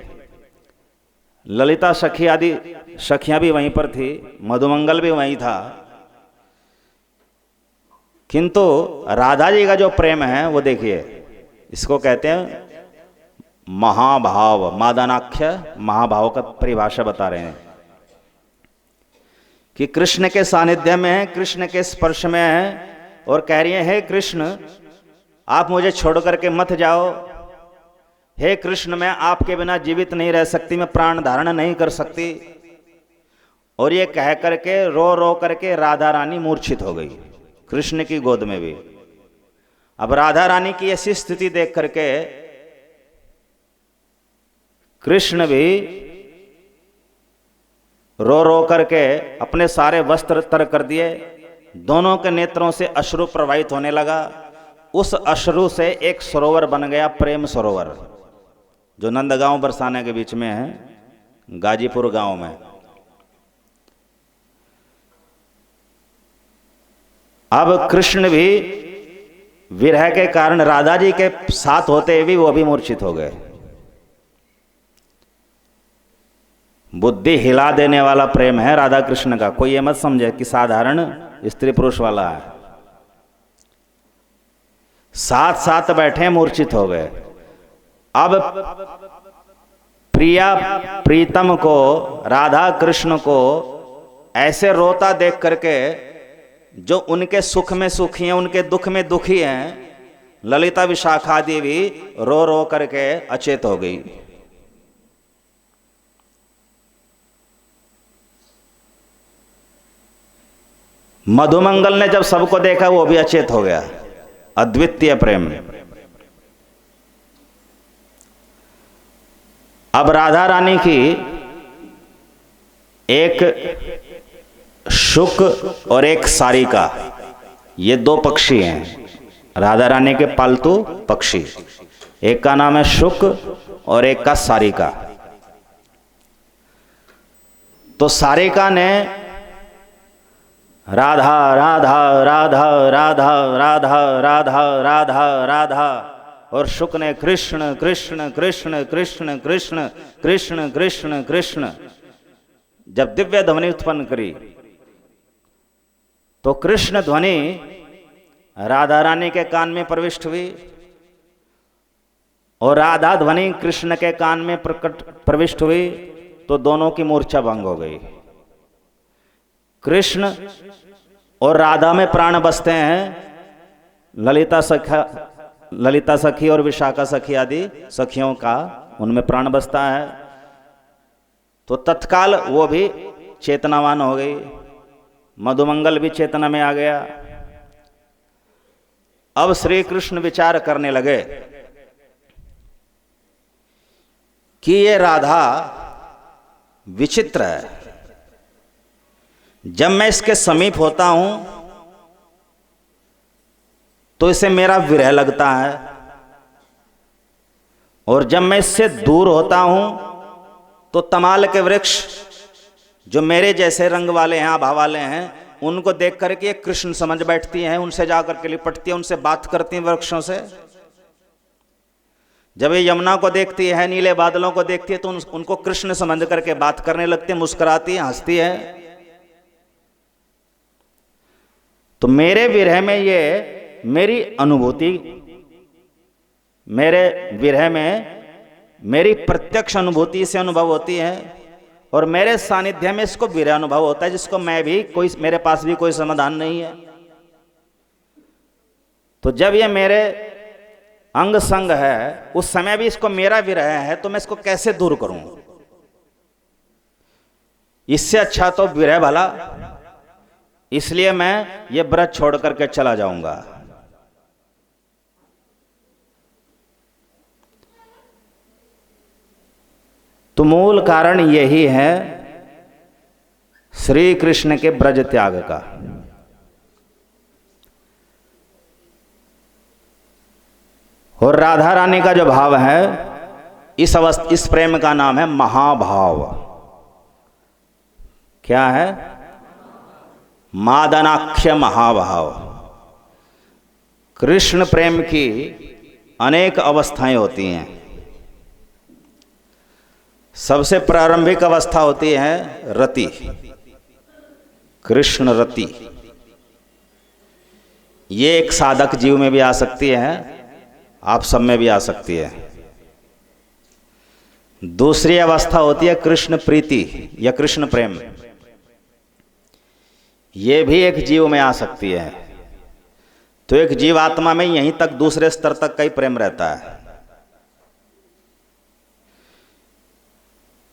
ललिता सखी आदि सखियां भी वहीं पर थी, मधुमंगल भी वहीं था, किंतु राधा जी का जो प्रेम है वो देखिए, इसको कहते हैं महाभाव। मादानाख्य महाभाव का परिभाषा बता रहे हैं कि कृष्ण के सानिध्य में है, कृष्ण के स्पर्श में है, और कह रही है, हे कृष्ण, आप मुझे छोड़ करके मत जाओ। हे कृष्ण, मैं आपके बिना जीवित नहीं रह सकती, मैं प्राण धारण नहीं कर सकती। और ये कह करके रो रो करके राधा रानी मूर्छित हो गई, कृष्ण की गोद में भी। अब राधा रानी की ऐसी स्थिति देख करके कृष्ण भी रो रो करके अपने सारे वस्त्र तर कर दिए, दोनों के नेत्रों से अश्रु प्रवाहित होने लगा। उस अश्रु से एक सरोवर बन गया, प्रेम सरोवर, जो नंदगांव बरसाने के बीच में है, गाजीपुर गांव में। अब कृष्ण भी विरह के कारण राधा जी के साथ होते हुए वो भी मूर्छित हो गए। बुद्धि हिला देने वाला प्रेम है राधा कृष्ण का, कोई ये मत समझे कि साधारण स्त्री पुरुष वाला है। साथ साथ बैठे मूर्छित हो गए। अब प्रिया प्रीतम को, राधा कृष्ण को ऐसे रोता देख करके, जो उनके सुख में सुखी हैं, उनके दुख में दुखी हैं, ललिता विशाखा देवी रो रो करके अचेत हो गई। मधुमंगल ने जब सबको देखा, वो भी अचेत हो गया। अद्वितीय प्रेम। अब राधा रानी की एक शुक और एक सारिका, ये दो पक्षी हैं राधा रानी के पालतू पक्षी। एक का नाम है शुक और एक का सारिका। तो सारिका ने राधा राधा राधा राधा राधा राधा राधा राधा, और शुक ने कृष्ण कृष्ण कृष्ण कृष्ण कृष्ण कृष्ण कृष्ण कृष्ण। जब दिव्य ध्वनि उत्पन्न करी, तो कृष्ण ध्वनि राधा रानी के कान में प्रविष्ट हुई, और राधा ध्वनि कृष्ण के कान में प्रविष्ट हुई, तो दोनों की मूर्छा भंग हो गई। कृष्ण और राधा में प्राण बसते हैं, ललिता सखी और विशाखा सखी आदि सखियों का उनमें प्राण बसता है। तो तत्काल वो भी चेतनावान हो गई, मधुमंगल भी चेतना में आ गया। अब श्री कृष्ण विचार करने लगे कि ये राधा विचित्र है। जब मैं इसके समीप होता हूं तो इसे मेरा विरह लगता है, और जब मैं इससे दूर होता हूं तो तमाल के वृक्ष जो मेरे जैसे रंग वाले हैं, आभा वाले हैं, उनको देख करके ये कृष्ण समझ बैठती हैं, उनसे जाकर के लिपटती हैं, उनसे बात करती हैं वृक्षों से। जब ये यमुना को देखती है, नीले बादलों को देखती है, तो उनको कृष्ण समझ करके बात करने लगती है, मुस्कुराती है, हंसती है। तो मेरे विरह में ये मेरी अनुभूति, मेरे विरह में मेरी प्रत्यक्ष अनुभूति से अनुभव होती है और मेरे सानिध्य में इसको विरह अनुभव होता है, जिसको मैं भी कोई, मेरे पास भी कोई समाधान नहीं है। तो जब ये मेरे अंग संग है, उस समय भी इसको मेरा विरह है, तो मैं इसको कैसे दूर करूं? इससे अच्छा तो विरह भला, इसलिए मैं ये ब्रज छोड़ करके चला जाऊंगा। तो मूल कारण यही है श्री कृष्ण के ब्रज त्याग का। और राधा रानी का जो भाव है, इस प्रेम का नाम है महाभाव। क्या है? मादनाख्य महाभाव। कृष्ण प्रेम की अनेक अवस्थाएं होती हैं। सबसे प्रारंभिक अवस्था होती है रति, कृष्ण रति। ये एक साधक जीव में भी आ सकती है, आप सब में भी आ सकती है। दूसरी अवस्था होती है कृष्ण प्रीति या कृष्ण प्रेम। ये भी एक जीव में आ सकती है। तो एक जीवात्मा में यहीं तक दूसरे स्तर तक का ही प्रेम रहता है।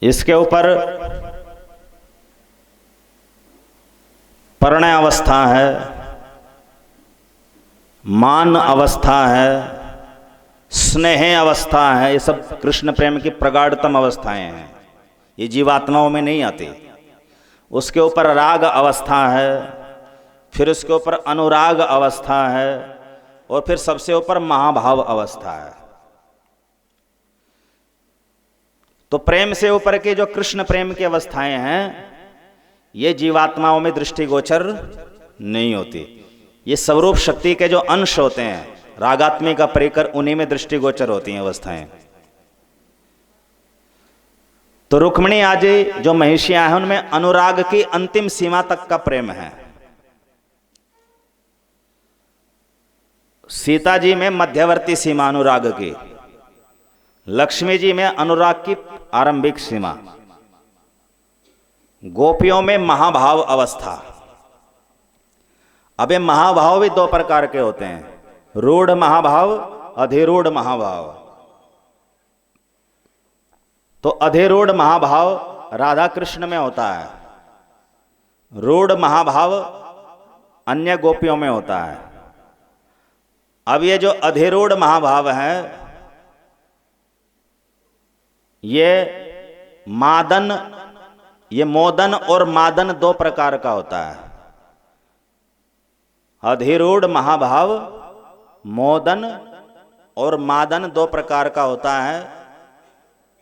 इसके ऊपर परिणय अवस्था है, मान अवस्था है, स्नेह अवस्था है। ये सब कृष्ण प्रेम की प्रगाढ़तम अवस्थाएं हैं, ये जीवात्माओं में नहीं आती। उसके ऊपर राग अवस्था है, फिर उसके ऊपर अनुराग अवस्था है, और फिर सबसे ऊपर महाभाव अवस्था है। तो प्रेम से ऊपर के जो कृष्ण प्रेम की अवस्थाएं हैं, ये जीवात्माओं में दृष्टिगोचर नहीं होती। ये स्वरूप शक्ति के जो अंश होते हैं, रागात्मिक का परिकर, उन्हीं में दृष्टिगोचर होती हैं अवस्थाएं। तो रुक्मिणी आदि जो महिषियां हैं, उनमें अनुराग की अंतिम सीमा तक का प्रेम है। सीता जी में मध्यवर्ती सीमा अनुराग की, लक्ष्मी जी में अनुराग की आरंभिक सीमा, गोपियों में महाभाव अवस्था। अब ये महाभाव भी दो प्रकार के होते हैं, रूढ़ महाभाव, अधिरूढ़ महाभाव। तो अधिरूढ़ महाभाव राधा कृष्ण में होता है, रूढ़ महाभाव अन्य गोपियों में होता है। अब ये जो अधिरूढ़ महाभाव है, ये मोदन और मादन दो प्रकार का होता है। अधिरूढ़ महाभाव मोदन और मादन दो प्रकार का होता है।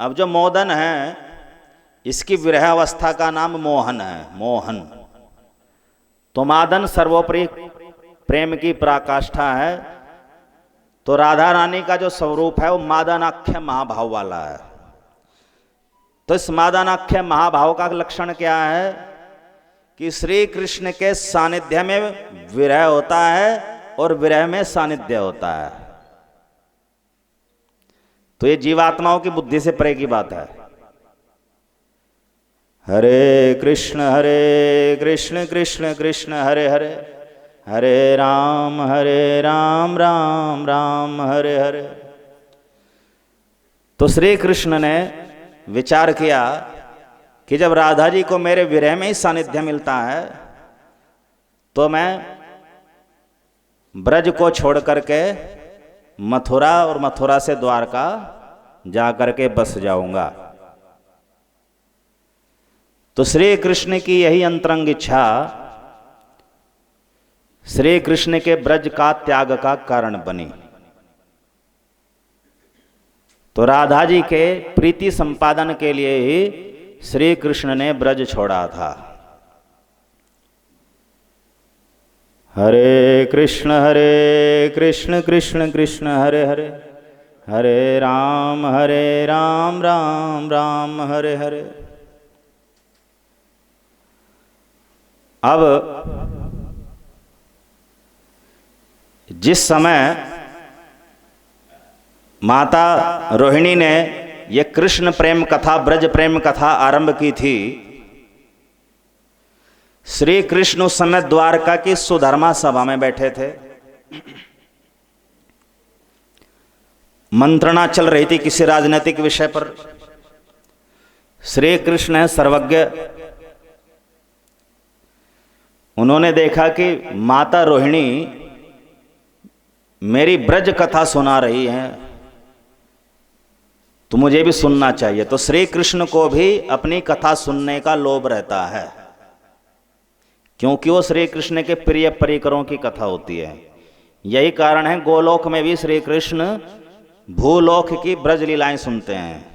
अब जो मोदन है, इसकी विरह अवस्था का नाम मोहन है, मोहन। तो मादन सर्वोपरि प्रेम की पराकाष्ठा है। तो राधा रानी का जो स्वरूप है वो मादनाख्य महाभाव वाला है। तो इस मादनाख्य महाभाव का लक्षण क्या है कि श्री कृष्ण के सानिध्य में विरह होता है और विरह में सानिध्य होता है। तो ये जीवात्माओं की बुद्धि से परे की बात है। हरे कृष्ण कृष्ण कृष्ण हरे हरे, हरे राम राम राम हरे हरे। तो श्री कृष्ण ने विचार किया कि जब राधा जी को मेरे विरह में ही सानिध्य मिलता है, तो मैं ब्रज को छोड़ करके मथुरा और मथुरा से द्वारका जा करके बस जाऊंगा। तो श्री कृष्ण की यही अंतरंग इच्छा श्री कृष्ण के ब्रज का त्याग का कारण बनी। तो राधा जी के प्रीति संपादन के लिए ही श्री कृष्ण ने ब्रज छोड़ा था। हरे कृष्ण कृष्ण कृष्ण हरे हरे, हरे राम राम राम हरे हरे। अब जिस समय माता रोहिणी ने ये कृष्ण प्रेम कथा, ब्रज प्रेम कथा आरंभ की थी। श्री कृष्ण उस समय द्वारका की सुधर्मा सभा में बैठे थे। मंत्रणा चल रही थी किसी राजनीतिक विषय पर। श्री कृष्ण है सर्वज्ञ। उन्होंने देखा कि माता रोहिणी मेरी ब्रज कथा सुना रही है, तो मुझे भी सुनना चाहिए। तो श्री कृष्ण को भी अपनी कथा सुनने का लोभ रहता है, क्योंकि वो श्री कृष्ण के प्रिय परिकरों की कथा होती है। यही कारण है गोलोक में भी श्री कृष्ण भूलोक की ब्रज लीलाएं सुनते हैं।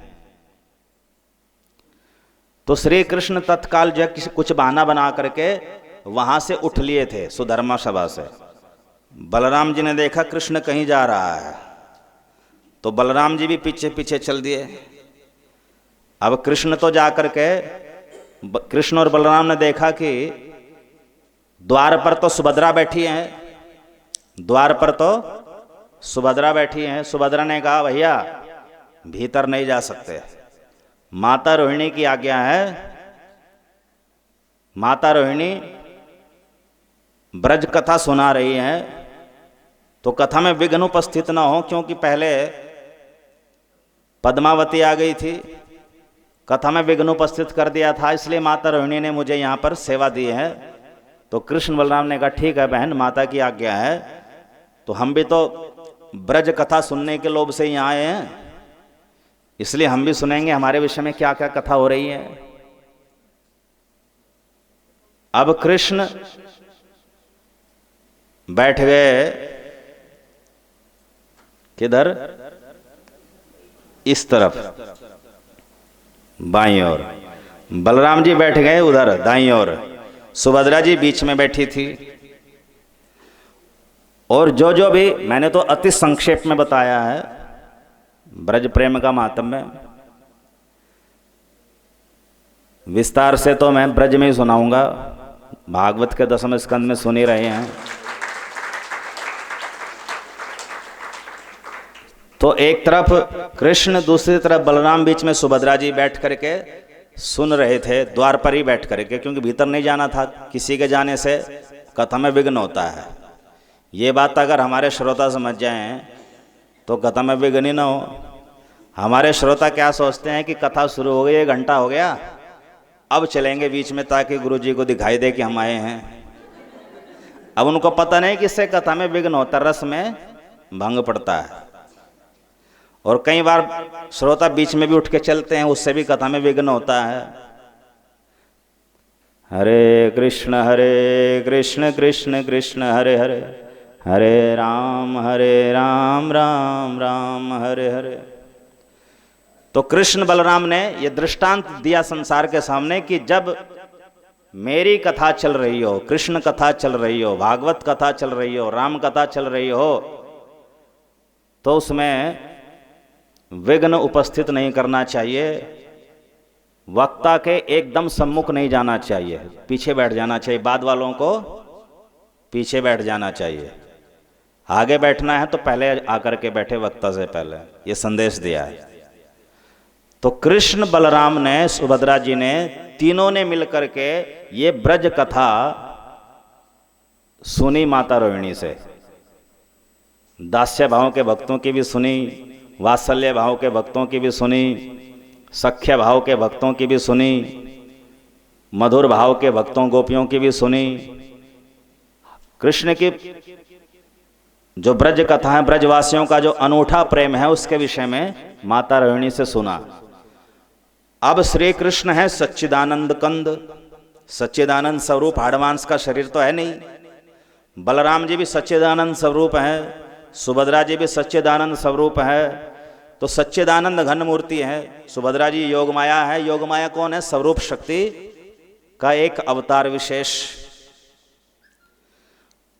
तो श्री कृष्ण तत्काल जो कुछ बहाना बना करके वहां से उठ लिए थे सुधर्मा सभा से। बलराम जी ने देखा कृष्ण कहीं जा रहा है, तो बलराम जी भी पीछे पीछे चल दिए। अब कृष्ण तो जाकर के, कृष्ण और बलराम ने देखा कि द्वार पर तो सुभद्रा बैठी हैं, द्वार पर तो सुभद्रा बैठी हैं। सुभद्रा ने कहा भैया भीतर नहीं जा सकते, माता रोहिणी की आज्ञा है। माता रोहिणी ब्रज कथा सुना रही हैं, तो कथा में विघ्न उपस्थित ना हो, क्योंकि पहले पद्मावती आ गई थी, कथा में विघ्न उपस्थित कर दिया था, इसलिए माता रोहिणी ने मुझे यहाँ पर सेवा दी है। तो कृष्ण बलराम ने कहा ठीक है बहन, माता की आज्ञा है, तो हम भी तो ब्रज कथा सुनने के लोभ से यहाँ आए हैं, इसलिए हम भी सुनेंगे हमारे विषय में क्या क्या कथा हो रही है। अब कृष्ण बैठ गए किधर, इस तरफ बाईं ओर, बलराम जी बैठ गए उधर दाईं ओर, सुभद्रा जी बीच में बैठी थी। और जो जो भी मैंने तो अति संक्षेप में बताया है ब्रज प्रेम का महात्म्य, विस्तार से तो मैं ब्रज में ही सुनाऊंगा, भागवत के 10वें स्कंद में सुन ही रहे हैं। तो एक तरफ कृष्ण, दूसरी तरफ बलराम, बीच में सुभद्रा जी बैठ करके सुन रहे थे, द्वार पर ही बैठ करके, क्योंकि भीतर नहीं जाना था, किसी के जाने से कथा में विघ्न होता है। ये बात अगर हमारे श्रोता समझ जाएं तो कथा में विघ्न ही ना हो। हमारे श्रोता क्या सोचते हैं कि कथा शुरू हो गई, 1 घंटा हो गया, अब चलेंगे बीच में ताकि गुरु जी को दिखाई दे कि हम आए हैं। अब उनको पता नहीं कि इससे कथा में विघ्न होता, रस में भंग पड़ता है। और कई बार श्रोता बीच में भी उठ के चलते हैं, उससे भी कथा में विघ्न होता है। हरे कृष्ण कृष्ण कृष्ण हरे हरे, हरे राम राम राम हरे हरे। तो कृष्ण बलराम ने ये दृष्टांत दिया संसार के सामने कि जब मेरी कथा चल रही हो, कृष्ण कथा चल रही हो, भागवत कथा चल रही हो, राम कथा चल रही हो, तो उसमें विघ्न उपस्थित नहीं करना चाहिए। वक्ता के एकदम सम्मुख नहीं जाना चाहिए, पीछे बैठ जाना चाहिए। बाद वालों को पीछे बैठ जाना चाहिए, आगे बैठना है तो पहले आकर के बैठे वक्ता से पहले, ये संदेश दिया है। तो कृष्ण बलराम ने, सुभद्रा जी ने, तीनों ने मिलकर के ये ब्रज कथा सुनी माता रोहिणी से। दास्य भाव के भक्तों की भी सुनी, वात्सल्य भाव के भक्तों की भी सुनी, सख्य भाव के भक्तों की भी सुनी, मधुर भाव के भक्तों गोपियों की भी सुनी। कृष्ण की जो ब्रज कथा है, ब्रजवासियों का जो अनूठा प्रेम है, उसके विषय में माता रोहिणी से सुना। अब श्री कृष्ण है सच्चिदानंद कंद, सच्चिदानंद स्वरूप, हाड़मांस का शरीर तो है नहीं। बलराम जी भी सच्चिदानंद स्वरूप है, सुभद्रा जी भी सच्चिदानंद स्वरूप है। तो सच्चिदानंद घन मूर्ति है, सुभद्रा जी योग माया है। योग माया कौन है? स्वरूप शक्ति का एक अवतार विशेष।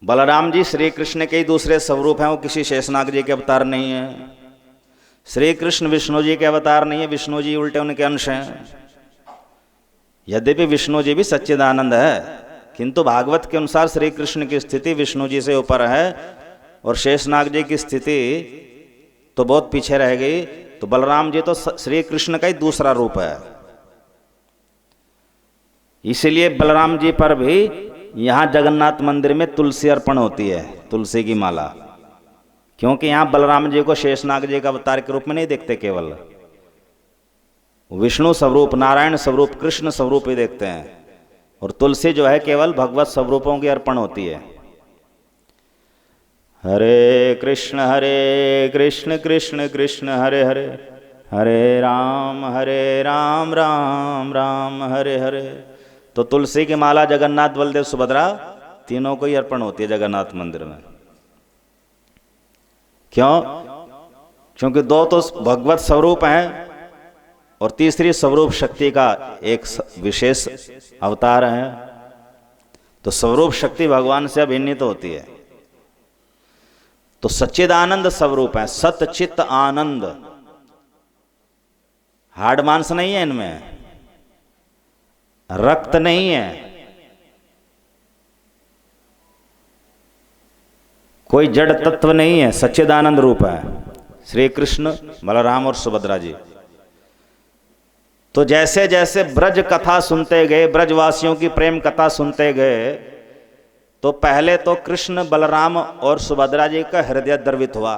बलराम जी श्री कृष्ण के ही दूसरे स्वरूप हैं, वो किसी शेषनाग जी के अवतार नहीं है। श्री कृष्ण विष्णु जी के अवतार नहीं है, विष्णु जी उल्टे उनके अंश हैं। यद्यपि विष्णु जी भी सच्चिदानंद है, किंतु भागवत के अनुसार श्री कृष्ण की स्थिति विष्णु जी से ऊपर है और शेषनाग जी की स्थिति तो बहुत पीछे रह गई। तो बलराम जी तो श्री कृष्ण का ही दूसरा रूप है। इसीलिए बलराम जी पर भी यहाँ जगन्नाथ मंदिर में तुलसी अर्पण होती है, तुलसी की माला, क्योंकि यहाँ बलराम जी को शेषनाग जी का अवतार के रूप में नहीं देखते, केवल विष्णु स्वरूप, नारायण स्वरूप, कृष्ण स्वरूप ही देखते हैं। और तुलसी जो है केवल भगवत स्वरूपों की अर्पण होती है। हरे कृष्ण कृष्ण कृष्ण हरे हरे, हरे राम राम राम हरे हरे। तो तुलसी की माला जगन्नाथ, बलदेव, सुभद्रा तीनों को ही अर्पण होती है जगन्नाथ मंदिर में। क्यों? क्योंकि दो तो भगवत स्वरूप हैं और तीसरी स्वरूप शक्ति का एक विशेष अवतार है। तो स्वरूप शक्ति भगवान से अभिन्नित होती है। तो सच्चिदानंद स्वरूप है, सत चित आनंद। हाड़ मांस नहीं है इनमें, रक्त नहीं है, कोई जड़ तत्व नहीं है, सच्चिदानंद रूप है श्री कृष्ण, बलराम और सुभद्रा जी। तो जैसे जैसे ब्रज कथा सुनते गए, ब्रजवासियों की प्रेम कथा सुनते गए, तो पहले तो कृष्ण, बलराम और सुभद्रा जी का हृदय द्रवित हुआ।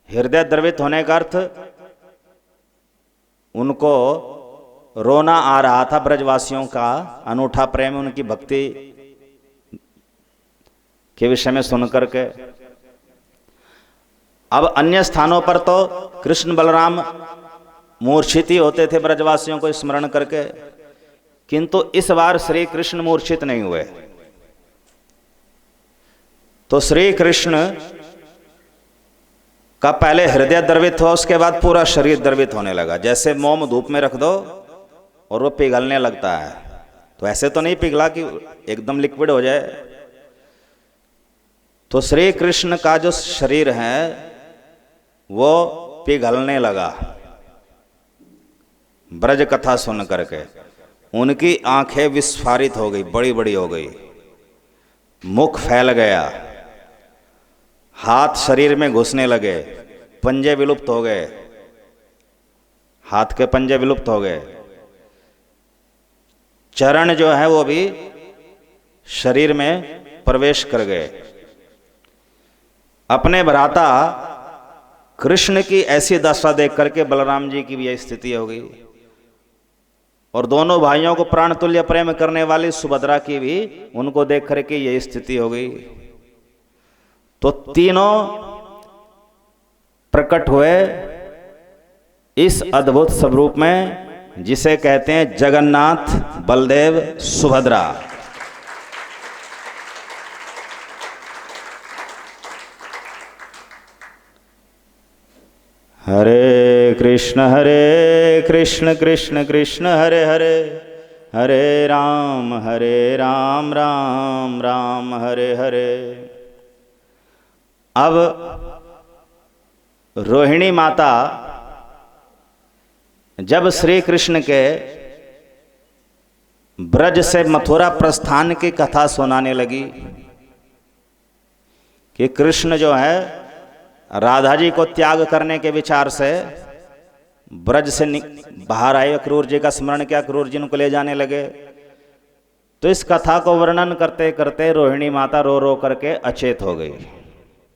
हृदय द्रवित होने का अर्थ उनको रोना आ रहा था। ब्रजवासियों का अनूठा प्रेम, उनकी भक्ति के विषय में सुनकर के। अब अन्य स्थानों पर तो कृष्ण बलराम मूर्छित ही होते थे ब्रजवासियों को स्मरण करके, किंतु इस बार श्री कृष्ण मूर्छित नहीं हुए। तो श्री कृष्ण का पहले हृदय द्रवित हुआ, उसके बाद पूरा शरीर द्रवित होने लगा। जैसे मोम धूप में रख दो और वो पिघलने लगता है, तो ऐसे तो नहीं पिघला कि एकदम लिक्विड हो जाए। तो श्री कृष्ण का जो शरीर है वो पिघलने लगा ब्रज कथा सुन करके। उनकी आंखें विस्फारित हो गई, बड़ी बड़ी हो गई, मुख फैल गया, हाथ शरीर में घुसने लगे, पंजे विलुप्त हो गए, हाथ के पंजे विलुप्त हो गए, चरण जो है वो भी शरीर में प्रवेश कर गए। अपने भ्राता कृष्ण की ऐसी दशा देख करके बलराम जी की भी यह स्थिति हो गई, और दोनों भाइयों को प्राण तुल्य प्रेम करने वाली सुभद्रा की भी उनको देख करके यही स्थिति हो गई। तो तीनों प्रकट हुए इस अद्भुत स्वरूप में, जिसे कहते हैं जगन्नाथ, बलदेव, सुभद्रा। हरे कृष्ण कृष्ण कृष्ण हरे हरे, हरे राम राम राम हरे हरे। अब रोहिणी माता जब श्री कृष्ण के ब्रज से मथुरा प्रस्थान की कथा सुनाने लगी कि कृष्ण जो है राधा जी को त्याग करने के विचार से ब्रज से बाहर आए, अक्रूर जी का स्मरण किया, अक्रूर जी उनको ले जाने लगे। तो इस कथा को वर्णन करते करते रोहिणी माता रो रो करके अचेत हो गई,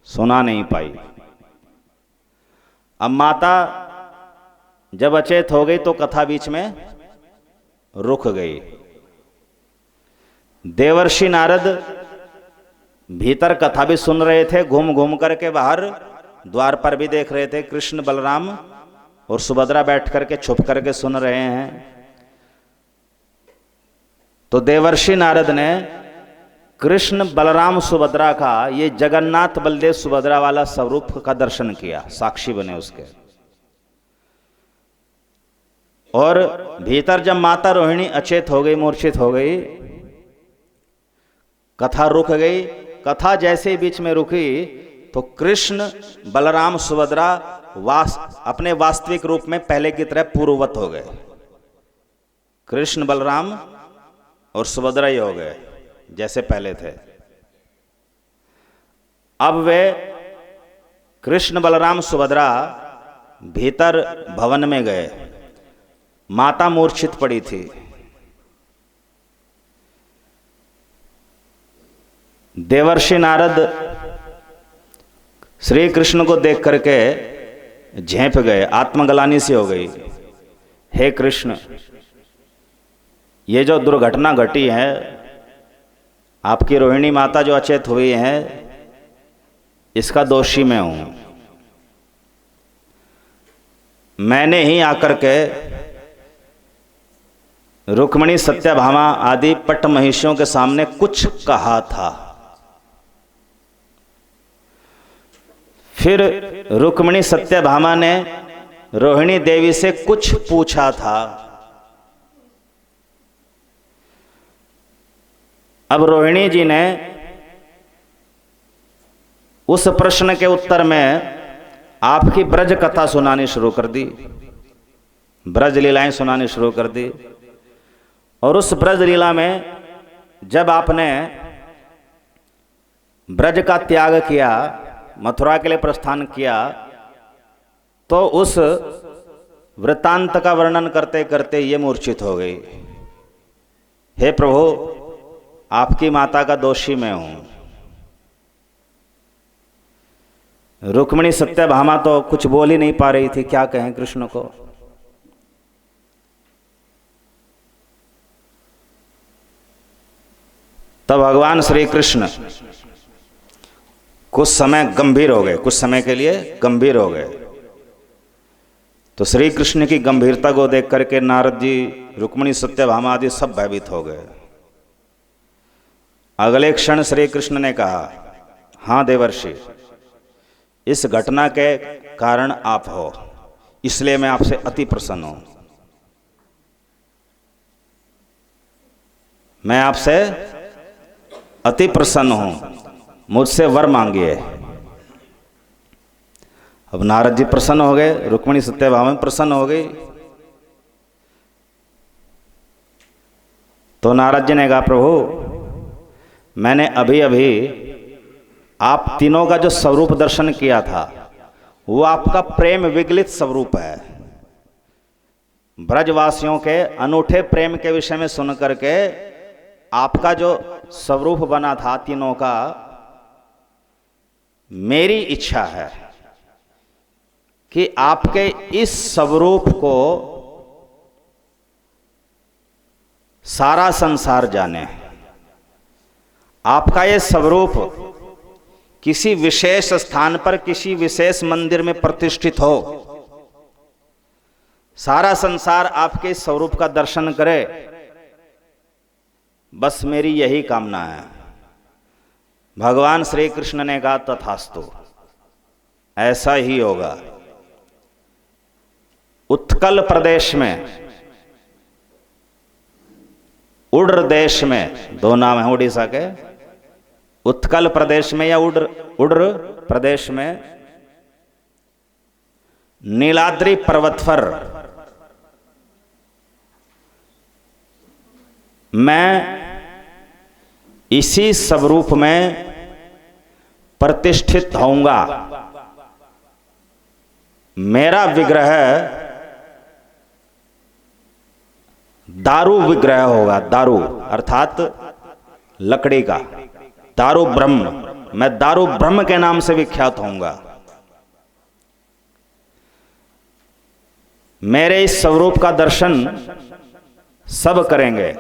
सुना नहीं पाई। अब माता जब अचेत हो गई तो कथा बीच में रुक गई। देवर्षि नारद भीतर कथा भी सुन रहे थे, घूम घूम करके बाहर द्वार पर भी देख रहे थे। कृष्ण, बलराम और सुभद्रा बैठ करके छुप करके सुन रहे हैं। तो देवर्षि नारद ने कृष्ण, बलराम, सुभद्रा का ये जगन्नाथ, बलदेव, सुभद्रा वाला स्वरूप का दर्शन किया, साक्षी बने उसके। और भीतर जब माता रोहिणी अचेत हो गई, मूर्छित हो गई, कथा रुक गई। कथा जैसे ही बीच में रुकी तो कृष्ण, बलराम, सुभद्रा अपने वास्तविक रूप में पहले की तरह पूर्ववत हो गए। कृष्ण, बलराम और सुभद्रा ही हो गए जैसे पहले थे। अब वे कृष्ण, बलराम, सुभद्रा भीतर भवन में गए। माता मूर्छित पड़ी थी। देवर्षि नारद श्री कृष्ण को देख करके झेंप गए, आत्मग्लानि सी हो गई। हे कृष्ण, ये जो दुर्घटना घटी है, आपकी रोहिणी माता जो अचेत हुई है, इसका दोषी मैं हूं। मैंने ही आकर के रुक्मिणी, सत्यभामा आदि पट्ट महिषियों के सामने कुछ कहा था। फिर रुक्मिणी सत्यभामा ने रोहिणी देवी से कुछ पूछा था। अब रोहिणी जी ने उस प्रश्न के उत्तर में आपकी ब्रज कथा सुनानी शुरू कर दी, ब्रज लीलाएं सुनानी शुरू कर दी। और उस ब्रज लीला में जब आपने ब्रज का त्याग किया, मथुरा के लिए प्रस्थान किया, तो उस वृत्तांत का वर्णन करते करते ये मूर्छित हो गई। हे प्रभु, आपकी माता का दोषी मैं हूं। रुक्मिणी सत्यभामा तो कुछ बोल ही नहीं पा रही थी, क्या कहें कृष्ण को। तब भगवान श्री कृष्ण कुछ समय गंभीर हो गए, कुछ समय के लिए गंभीर हो गए। तो श्री कृष्ण की गंभीरता को देख करके नारद जी, रुक्मिणी सत्यभामा आदि सब भयभीत हो गए। अगले क्षण श्री कृष्ण ने कहा, हां देवर्षि, इस घटना के कारण आप हो, इसलिए मैं आपसे अति प्रसन्न हूं। मैं आपसे अति प्रसन्न हूं, मुझसे वर मांगिए। अब नारद जी प्रसन्न हो गए, रुक्मिणी सत्यभामा प्रसन्न हो गई। तो नारद जी ने कहा, प्रभु, मैंने अभी अभी आप तीनों का जो स्वरूप दर्शन किया था, वो आपका प्रेम विगलित स्वरूप है। ब्रजवासियों के अनूठे प्रेम के विषय में सुन करके आपका जो स्वरूप बना था तीनों का, मेरी इच्छा है कि आपके इस स्वरूप को सारा संसार जाने। आपका ये स्वरूप किसी विशेष स्थान पर, किसी विशेष मंदिर में प्रतिष्ठित हो, सारा संसार आपके स्वरूप का दर्शन करे, बस मेरी यही कामना है। भगवान श्री कृष्ण ने कहा, तथास्तु, ऐसा ही होगा। उत्कल प्रदेश में, उड्र देश में, दो नाम है उड़ीसा के, उत्कल प्रदेश में या उड्र प्रदेश में, नीलाद्रि पर्वत पर मैं इसी स्वरूप में प्रतिष्ठित होऊंगा। मेरा विग्रह दारू विग्रह होगा, दारू अर्थात लकड़ी का, दारू ब्रह्म। मैं दारू ब्रह्म के नाम से विख्यात होऊंगा। मेरे इस स्वरूप का दर्शन सब करेंगे,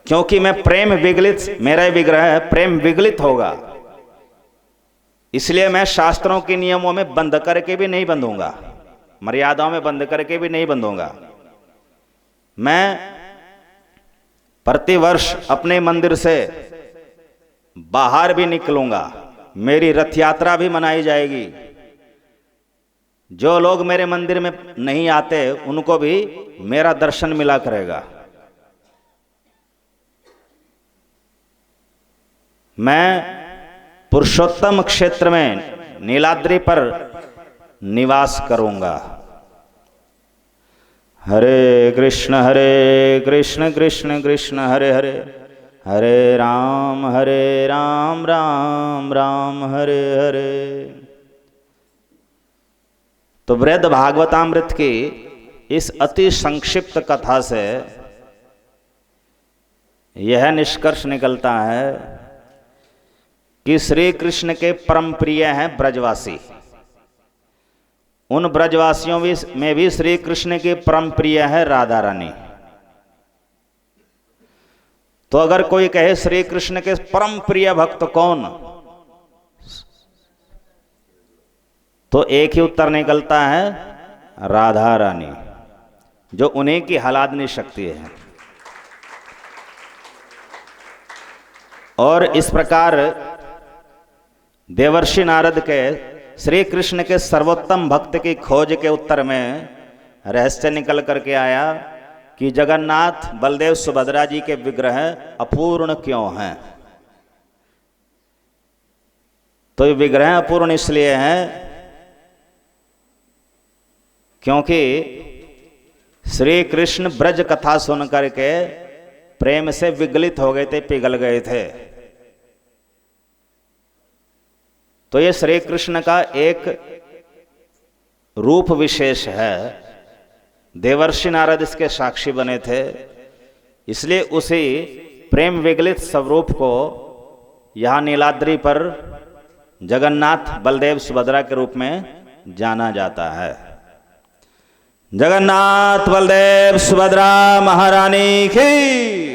क्योंकि मैं प्रेम विगलित, मेरा विग्रह प्रेम विगलित होगा। इसलिए मैं शास्त्रों के नियमों में बंध करके भी नहीं बंधूंगा, मर्यादाओं में बंध करके भी नहीं बंधूंगा। मैं प्रतिवर्ष अपने मंदिर से बाहर भी निकलूंगा, मेरी रथ यात्रा भी मनाई जाएगी। जो लोग मेरे मंदिर में नहीं आते, उनको भी मेरा दर्शन मिला करेगा। मैं पुरुषोत्तम क्षेत्र में नीलाद्रि पर निवास करूंगा। हरे कृष्ण कृष्ण कृष्ण हरे हरे, हरे राम राम राम हरे हरे। तो बृहद भागवतामृत की इस अति संक्षिप्त कथा से यह निष्कर्ष निकलता है कि श्री कृष्ण के परम प्रिय हैं ब्रजवासी। उन ब्रजवासियों में भी श्री कृष्ण की परम प्रिय है राधा रानी। तो अगर कोई कहे श्री कृष्ण के परम प्रिय भक्त कौन, तो एक ही उत्तर निकलता है, राधा रानी, जो उन्हीं की हलादनी शक्ति है। और इस प्रकार देवर्षि नारद के श्री कृष्ण के सर्वोत्तम भक्त की खोज के उत्तर में रहस्य निकल करके आया कि जगन्नाथ बलदेव सुभद्रा जी के विग्रह अपूर्ण क्यों हैं। तो ये विग्रह अपूर्ण इसलिए हैं क्योंकि श्री कृष्ण ब्रज कथा सुन करके प्रेम से विगलित हो गए थे, पिघल गए थे। तो ये श्री कृष्ण का एक रूप विशेष है। देवर्षि नारद इसके साक्षी बने थे, इसलिए उसी प्रेम विगलित स्वरूप को यहाँ नीलाद्रि पर जगन्नाथ बलदेव सुभद्रा के रूप में जाना जाता है। जगन्नाथ बलदेव सुभद्रा महारानी की